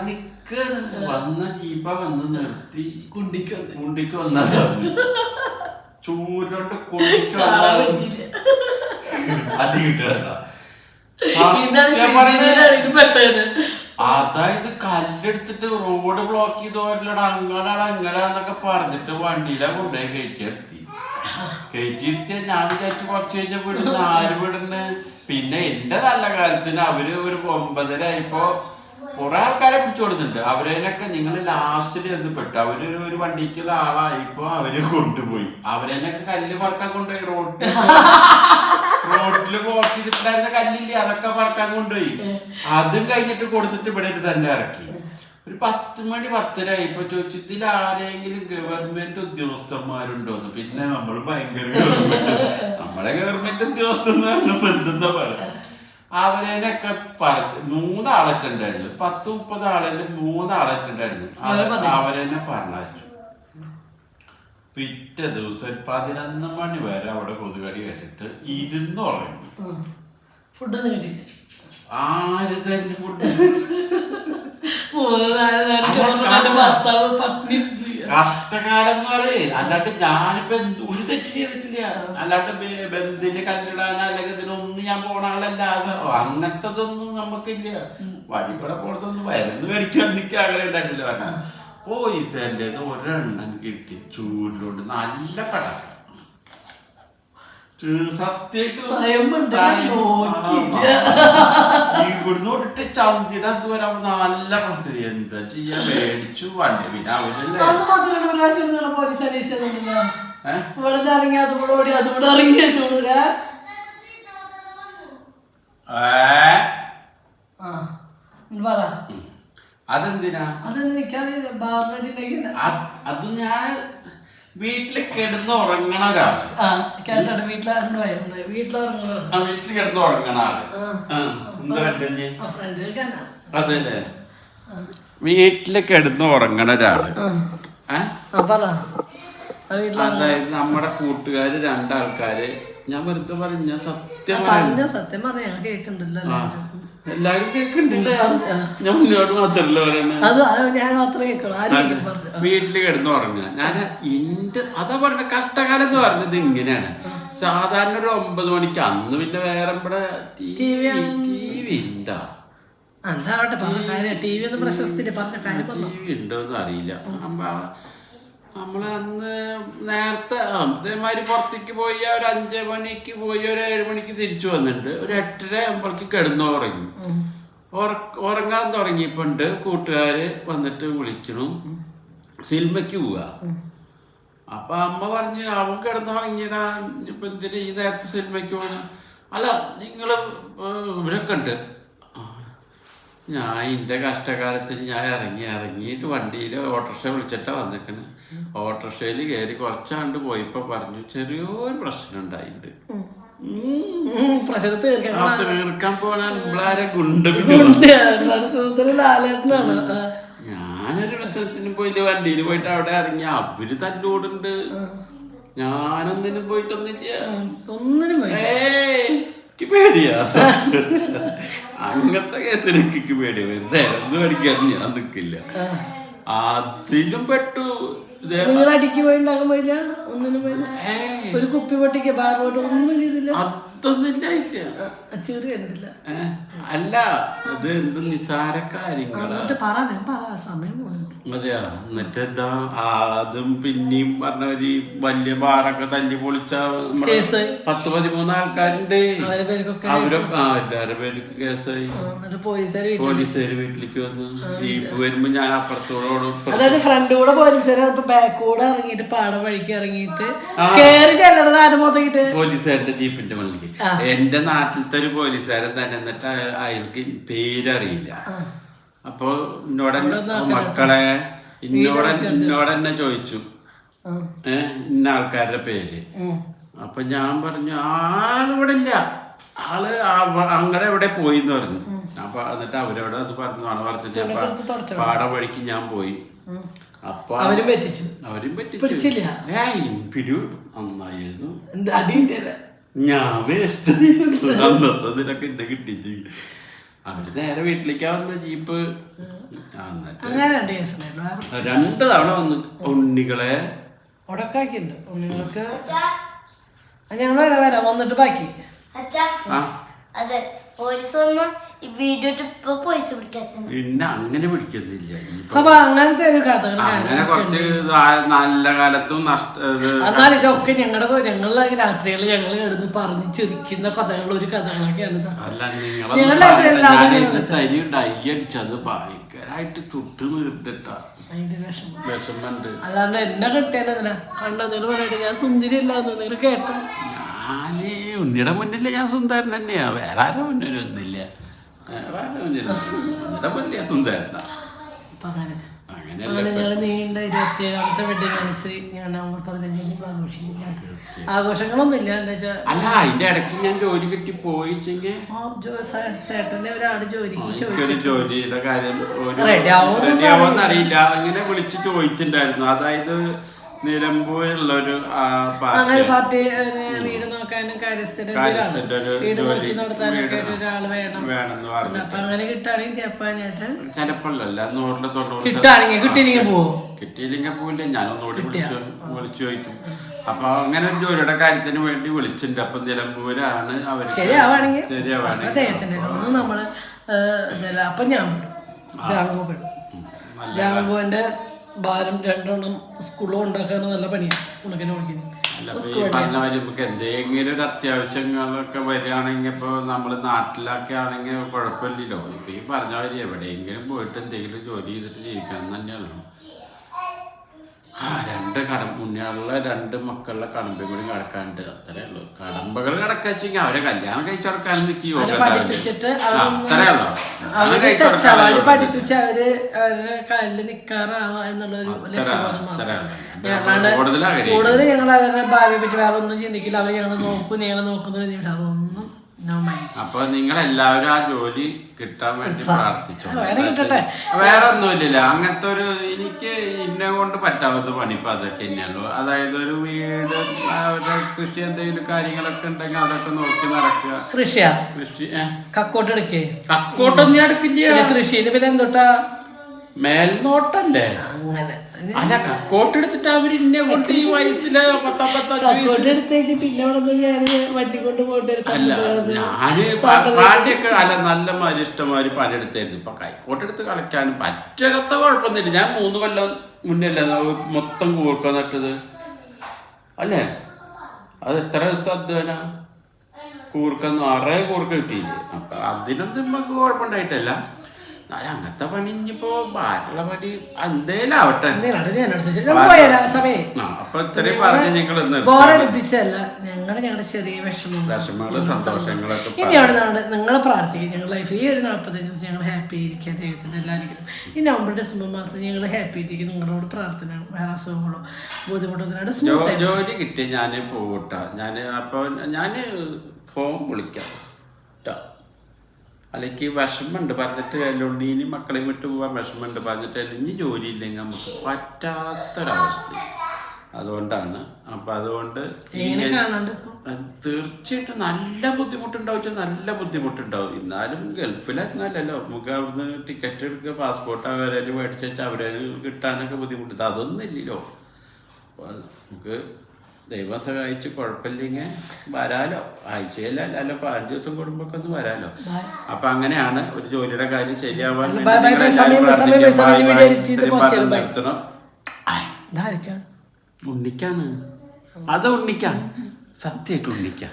വന്ന ജീപ്പ വന്ന് നിർത്തി കുണ്ടിക്ക് വന്നതാണ്. ചൂരോണ്ട് കുണ്ടിക്ക് അടി കിട്ടണതാ. അതായത് കല്ലെടുത്തിട്ട് റോഡ് ബ്ലോക്ക് ചെയ്തോരല്ലടാ അങ്ങനാന്നൊക്കെ പറഞ്ഞിട്ട് വണ്ടിയിലാ കൊണ്ടുപോയി കയറ്റിയിരുത്തിയ ഞാൻ വിചാരിച്ചു കുറച്ച് കഴിഞ്ഞ വിടുന്ന ആര് വിടുന്ന്. പിന്നെ എന്റെ നല്ല കാലത്തിന് അവര് ഒരു 9:30 ആയപ്പോ കുറെ ആൾക്കാരെ പിടിച്ചു കൊടുത്തിട്ടുണ്ട്. അവരേനൊക്കെ നിങ്ങൾ ലാസ്റ്റിൽ എന്ന് പെട്ടു. ഒരു വണ്ടിക്കുള്ള ആളായിപ്പോ അവര് കൊണ്ടുപോയി. അവരേനൊക്കെ കല്ല് പറക്കാൻ കൊണ്ടുപോയി. റോഡില് ബ്ലോക്ക് ചെയ്തിട്ടുണ്ടായിരുന്ന കല്ലില്ലേ അതൊക്കെ പറക്കാൻ കൊണ്ടുപോയി. അതും കഴിഞ്ഞിട്ട് കൊടുത്തിട്ട് ഇവിടെ തന്നെ ഇറക്കി. ഒരു 10 മണി 10:30 ആയിപ്പോ ചോദിച്ചു ഇതിൽ ആരെങ്കിലും ഗവൺമെന്റ് ഉദ്യോഗസ്ഥന്മാരുണ്ടോന്ന്. പിന്നെ നമ്മൾ ഭയങ്കര നമ്മളെ ഗവൺമെന്റ് ഉദ്യോഗസ്ഥ എന്ന് പറഞ്ഞപ്പോ എന്തെന്നാ പറയാ. അവരേനൊക്കെ 3 ആളെത്തുണ്ടായിരുന്നു. 10-30 ആളിൽ 3 ആളെത്തുണ്ടായിരുന്നു. അവരെന്നെ പറഞ്ഞു. പിറ്റേ ദിവസം 11 മണി വരെ അവിടെ കൊതുകടി വെച്ചിട്ട് ഇരുന്നുറങ്ങി. ആര് തന്നെ ഫുഡ് കഷ്ടകാലം എന്ന് പറയേ. അല്ലാണ്ട് ഞാനിപ്പോ ഒരു തെറ്റ് ചെയ്തിട്ടില്ല. അല്ലാണ്ട് ബന്ധിന് കല്ലിടാനോ അല്ലെങ്കിൽ ഇതിനൊന്നും ഞാൻ പോണ ആളല്ല. അങ്ങനത്തതൊന്നും നമുക്കില്ല. വഴിക്കൂടെ പോണതൊന്നും വരുന്ന് മേടിക്കാൻ എനിക്ക് ആഗ്രഹം ഉണ്ടായിരുന്നില്ല. പറഞ്ഞ പോലീസുകാരുടെ ഒരെണ്ണം കിട്ടി ചൂരിലോട്ട് നല്ല കട. ഇവിടുന്ന് തൊട്ടിട്ട് ചന്തിയുടെ അത് വരെ നല്ല പ്രശ്നം. എന്താ ചെയ്യാ മേടിച്ചു വണ്ടി. പിന്നെ അവരല്ലേ അതെന്തിനാ അത് ഞാൻ വീട്ടില് കിടന്ന് ഉറങ്ങണ ഒരാള്. വീട്ടിൽ കിടന്ന് ഉറങ്ങണ ആള്. അതല്ലേ വീട്ടില് കിടന്ന് ഉറങ്ങണ ഒരാള്. അതായത് നമ്മുടെ കൂട്ടുകാര് 2 ആൾക്കാര്. ഞാൻ വെറുതെ പറഞ്ഞ സത്യം സത്യം പറഞ്ഞ കേൾക്കണ്ടല്ലോ. എല്ലാരും കേൾക്കണ്ടല്ലേ? ഞാൻ മുന്നോട്ട് മാത്രല്ല പറയണ. അത് ഞാൻ മാത്രമേ കേൾക്കുള്ളൂ. ആരും പറഞ്ഞു വീട്ടില് കിടന്ന് ഉറങ്ങുക. ഞാൻ അതാ പറഞ്ഞ കഷ്ടകാലം എന്ന് പറഞ്ഞത് ഇങ്ങനെയാണ്. സാധാരണ ഒരു 9 മണിക്ക് അന്ന് പിന്നെ വേറെ ഇവിടെ ടി വി ഉണ്ടോ? എന്താവട്ടെ പറഞ്ഞ കാര്യം. ടി വി ഒന്നും പ്രശസ്തില്ല. പറഞ്ഞ കാര്യം ടി വി ഉണ്ടോന്ന് അറിയില്ല. നമ്മള് അന്ന് നേരത്തെ അതേമാതിരി പുറത്തേക്ക് പോയി ഒരു 5 മണിക്ക് പോയി ഒരു 7 മണിക്ക് തിരിച്ചു വന്നിട്ടുണ്ട്. ഒരു 8:30 ആകുമ്പോഴേക്ക് കിടന്നു ഉറങ്ങി. ഉറങ്ങാൻ തുടങ്ങിയപ്പോണ്ട് കൂട്ടുകാര് വന്നിട്ട് വിളിക്കണു സിനിമയ്ക്ക് പോവാ. അപ്പൊ അമ്മ പറഞ്ഞ് അവൻ കിടന്നുറങ്ങിയടാ, ഇപ്പൊ എന്തിനാ ഈ നേരത്തെ സിനിമയ്ക്ക് പോണ? അല്ല നിങ്ങള് ഇവരൊക്കെ ഉണ്ട്. ഞാൻ എൻ്റെ കഷ്ടകാലത്തിന് ഞാൻ ഇറങ്ങിയിട്ട് വണ്ടിയിൽ ഓട്ടോറിക്ഷ വിളിച്ചിട്ടാ വന്നിക്കണ്. ഓട്ടോറിക്ഷയിൽ കയറി കുറച്ചാണ്ട് പോയിപ്പോ പറഞ്ഞു ചെറിയൊരു പ്രശ്നം ഉണ്ടായിട്ടുണ്ട്. തീർക്കാൻ പോണ നമ്മളാരെ ഞാനൊരു പ്രശ്നത്തിന് പോയില്ല. വണ്ടിയിൽ പോയിട്ട് അവിടെ ഇറങ്ങി അവര് തല്ലോടുണ്ട്. ഞാനൊന്നിനും പോയിട്ടൊന്നില്ല. പേടിയാ അങ്ങനത്തെ കേസിൽ എനിക്ക് പേടിയാ. വെറുതെ ഇറന്നു പഠിക്കാൻ ഞാൻ നിക്കില്ല. അതിലും പെട്ടു. അടിക്ക് പോയിണ്ടാകാൻ പോയില്ല, ഒന്നിനും പോയില്ല. ഒരു കുപ്പി പൊട്ടിക്ക് ബാർബോട്ട് ഒന്നും ചെയ്തില്ല. അതൊന്നും ഇല്ലായില്ല. ചെറിയ കണ്ടില്ല. അല്ല ഇത് എന്ത് നിസാര കാര്യങ്ങളാ. സമയം അതെയാ. എന്നിട്ട് എന്താ അതും പിന്നെയും പറഞ്ഞ ഒരു വലിയ ബാറൊക്കെ തല്ലി പൊളിച്ച 10-13 ആൾക്കാരുണ്ട്. അവരൊക്കെ എല്ലാവരുടെ പേർക്ക് കേസായി. പോലീസുകാര് വീട്ടിലേക്ക് വന്നു. ജീപ്പ് വരുമ്പോ ഞാൻ അപ്പുറത്തോടോടും ഫ്രണ്ട് കൂടെ പോലീസുകാർ ബാക്ക് കൂടെ ഇറങ്ങിയിട്ട് പാടം വഴിക്ക് ഇറങ്ങിയിട്ട് കേറി ചെല്ലണത് ആരമോത്തേക്കിട്ട് പോലീസുകാരന്റെ ജീപ്പിന്റെ മുന്നിലേക്ക്. എന്റെ നാട്ടിലത്തെ ഒരു പോലീസുകാരൻ തന്നെ. എന്നിട്ട് അയാൾക്ക് പേരറിയില്ല. അപ്പൊ മക്കളെ ഇന്നോടെന്നെ ചോദിച്ചു ഇന്ന ആൾക്കാരുടെ പേര്. അപ്പൊ ഞാൻ പറഞ്ഞു ആളിവിടെ ഇല്ല, ആള് അങ്ങടെ എവിടെ പോയിന്ന് പറഞ്ഞു. അപ്പൊ എന്നിട്ട് അവരോട് അത് പറഞ്ഞു. ആണ് പറഞ്ഞു പാടം വഴിക്ക് ഞാൻ പോയി. അപ്പൊ അവരും പറ്റിച്ചു. നന്നായിരുന്നു. ഞാൻ വേസ്റ്റ് അന്നത്തതിനൊക്കെ എന്നെ കിട്ടിച്ച്. അവര് നേരെ വീട്ടിലേക്കാ വന്ന ജീപ്പ്. 2 തവണ വന്നു ഉണ്ണികളെ ഉടക്കാക്കിണ്ട്. ഉണ്ണികൾക്ക് ഞങ്ങൾ വരാം വന്നിട്ട് ബാക്കി. പിന്നെ അങ്ങനെ പിടിക്കുന്നില്ല. അപ്പൊ അങ്ങനത്തെ ഒരു കഥകൾ അങ്ങനെ കുറച്ച് നല്ല കാലത്തും എന്നാൽ ഇതൊക്കെ ഞങ്ങളുടെ രാത്രികളിൽ ഞങ്ങൾ കിടന്ന് പറഞ്ഞ് ചിരിക്കുന്ന കഥകൾ ഒരു കഥകളൊക്കെയാണ്. തരി ഡൈ അടിച്ചത് ഭയങ്കരായിട്ട് തൊട്ട് വീട്ടിട്ടാ വിഷമുണ്ട്. അല്ലാണ്ട് എന്നെ കിട്ടിയാലെന്തിനാ കണ്ടതിന് പറയട്ടെ ഞാൻ സുന്ദരി അല്ലാന്ന് നിങ്ങൾ കേട്ടോ. ഞാന് ഉണ്ണിയുടെ മുന്നിൽ ഞാൻ സുന്ദരൻ തന്നെയാ. വേറെ ആരുടെ മുന്നിലൊന്നുമില്ല. ഞങ്ങള് നീണ്ട 27ാമത്തെ വെഡിങ് ആനിവേഴ്സറി ഞാൻ നവംബർ 15 ആഘോഷിക്കും. ആഘോഷങ്ങളൊന്നുമില്ല. എന്താ വെച്ചാ അല്ല അതിന്റെ ഇടയ്ക്ക് ഞാൻ ജോലി കിട്ടി പോയി. ചേട്ടന്റെ ഒരാള് ജോലിയുടെ കാര്യം റെഡിയാവോന്ന് അറിയില്ല. അങ്ങനെ വിളിച്ച് ചോദിച്ചിട്ടുണ്ടായിരുന്നു. അതായത് നിലമ്പൂരുള്ളൊരു പാർട്ടി വീട് നോക്കാനും കാര്യസ്ഥന് വീട് നോക്കി നടത്താനൊക്കെ ആയിട്ട് ഒരാള് വേണം. അപ്പൊ അങ്ങനെ കിട്ടുകയാണെങ്കിൽ ചേപ്പാനായിട്ട് ചിലപ്പോഴല്ല 100-90 കിട്ടുകയാണെങ്കിൽ കിട്ടിയില്ലെങ്കിൽ പോവോ? കിട്ടിയില്ലെങ്കിൽ പോവില്ല. ഞാനൊന്നുകൂടി വിളിച്ചു ചോദിക്കും. അപ്പൊ അങ്ങനെ ഒരു ജോലിയുടെ കാര്യത്തിന് വേണ്ടി വിളിച്ചിട്ടുണ്ട്. അപ്പൊ നിലമ്പൂരാണ് അവര്. ശരിയാവാണെങ്കിൽ ഒന്ന് നമ്മള് അപ്പൊ ഞാൻ പെടും. ജാങ്കോ പെടും. ജാങ്കോന്റെ ഭാരം 2 സ്കൂളിൽ ഉണ്ടാക്കാൻ നല്ല പണിയാണ്. ഉണക്കിനെ നമുക്ക് എന്തെങ്കിലും ഒരു അത്യാവശ്യങ്ങളൊക്കെ വരികയാണെങ്കിൽ ഇപ്പൊ നമ്മള് നാട്ടിലൊക്കെ ആണെങ്കിൽ കുഴപ്പമില്ലല്ലോ. ഇപ്പൊ ഈ പറഞ്ഞ വരി എവിടെയെങ്കിലും പോയിട്ട് എന്തെങ്കിലും ജോലി ചെയ്തിട്ട് ജീവിക്കണം തന്നെയല്ലോ. 2 മുന്നേയുള്ള 2 മക്കളുടെ കടമ്പയും കൂടി കിടക്കാണ്ട് അത്രേ ഉള്ളൂ. കടമ്പകൾ കിടക്കാച്ചെങ്കിൽ അവരെ കല്യാണം കഴിച്ചെടുക്കാനും പഠിപ്പിച്ചിട്ട് പഠിപ്പിച്ച് അവരുടെ കാലില് നിക്കാറാവാ എന്നുള്ളൊരു ലക്ഷ്യബോധം മാത്രം. കൂടുതൽ ഞങ്ങൾ അവരുടെ ഭാവിയെ പറ്റി വേറെ ഒന്നും ചിന്തിക്കില്ല. അവർ ഞങ്ങൾ നോക്കും, ഞങ്ങൾ നോക്കുന്ന അതൊന്നും നോ മൈൻഡ്. അപ്പൊ നിങ്ങൾ എല്ലാവരും ആ ജോലി കിട്ടാൻ വേണ്ടി പ്രാർത്ഥിച്ചു. വേണം കിട്ടട്ടെ. വേറെ ഒന്നുമില്ല. അങ്ങനത്തെ ഒരു എനിക്ക് ഇന്നെ കൊണ്ട് പറ്റാവുന്ന പണി ഇപ്പൊ അതൊക്കെ തന്നെയുള്ളൂ. അതായത് ഒരു വീട്, അവരുടെ കൃഷി എന്തെങ്കിലും കാര്യങ്ങളൊക്കെ ഉണ്ടെങ്കിൽ അതൊക്കെ നോക്കി നടക്കുക. കൃഷി കക്കോട്ടെടുക്കേ. കക്കോട്ടൊന്നും ഞാൻ എടുക്കില്ല. കൃഷിയിൽ പിന്നെ എന്തോട്ടാ മേൽനോട്ടല്ലേ. അങ്ങനെ അല്ല കക്കോട്ടെടുത്തിട്ട് അവര് ഇന്നെ കൊണ്ട് ഈ വയസ്സില് 19 പിന്നെ വണ്ടി കൊണ്ട് പോയിട്ട് അല്ല ഞാന് പാടിയൊക്കെ അല്ല നല്ല മാതിരി ഇഷ്ടമാതിരി പണിയെടുത്തായിരുന്നു. ഇപ്പൊ കൈക്കോട്ടെടുത്ത് കളിക്കാനും പറ്റാത്ത കുഴപ്പമൊന്നുമില്ല. ഞാൻ 3 കൊല്ലം മുന്നല്ലേ മൊത്തം കൂർക്ക നട്ടത് അല്ലേ. അത് എത്ര ദിവസം അധ്വാന കൂർക്ക നിറയെ കൂർക്ക കിട്ടിയില്ലേ. അപ്പൊ അതിനൊന്നും നമുക്ക് കുഴപ്പമുണ്ടായിട്ടല്ല. അങ്ങനത്തെ പണി ഇനിയിപ്പോ ഭാരമുള്ള പണി എന്തേലും ആവട്ടെ. ബോറടിപ്പിച്ചല്ല, ഞങ്ങളുടെ ചെറിയ വിഷമങ്ങളും സന്തോഷങ്ങളൊക്കെ ഇനി അവിടെ നിങ്ങൾ പ്രാർത്ഥിക്കും. ഞങ്ങൾ ലൈഫിൽ ഈ ഒരു 45 ദിവസം ഞങ്ങൾ ഹാപ്പി ആയിരിക്കുക ദൈവത്തിൻ്റെ എല്ലാവരും. ഈ നവംബർ ഡിസംബർ മാസം ഞങ്ങൾ ഹാപ്പി ആയിരിക്കും. നിങ്ങളോട് പ്രാർത്ഥന, വേറെ അസുഖങ്ങളോ ബുദ്ധിമുട്ടൊന്നും ജോലി കിട്ടി ഞാൻ പോകട്ട. ഞാൻ അപ്പൊ ഞാന് ഫോൺ വിളിക്കാം. അല്ലെങ്കിൽ വിഷമമുണ്ട് പറഞ്ഞിട്ട് എല്ലുണ്ട്. ഇനി മക്കളെ വിട്ട് പോകാൻ വിഷമമുണ്ട് പറഞ്ഞിട്ട് ഇനി ജോലി ഇല്ലെങ്കിൽ നമുക്ക് പറ്റാത്തൊരവസ്ഥ. അതുകൊണ്ടാണ്. അപ്പം അതുകൊണ്ട് തീർച്ചയായിട്ടും നല്ല ബുദ്ധിമുട്ടുണ്ടാവും. നല്ല ബുദ്ധിമുട്ടുണ്ടാവും. എന്നാലും ഗൾഫിലെത്തുന്നല്ലോ നമുക്ക് അവിടുന്ന് ടിക്കറ്റ് എടുക്കുക, പാസ്പോർട്ട് അവരെ മേടിച്ച് വെച്ചാൽ അവരെ കിട്ടാനൊക്കെ ബുദ്ധിമുട്ട്. അതൊന്നും ഇല്ലല്ലോ. നമുക്ക് ദൈവം സഹായിച്ച് കുഴപ്പമില്ലെങ്കിൽ വരാലോ. ആഴ്ചയിലല്ല, അല്ല 5 ദിവസം കൂടുമ്പോഴൊക്കെ ഒന്ന് വരാലോ. അപ്പൊ അങ്ങനെയാണ് ഒരു ജോലിയുടെ കാര്യം ശരിയാവാൻ നിർത്തണം. ഉണ്ണിക്കാണ് അത് ഉണ്ണിക്കാൻ സത്യമായിട്ട് ഉണ്ണിക്കാൻ.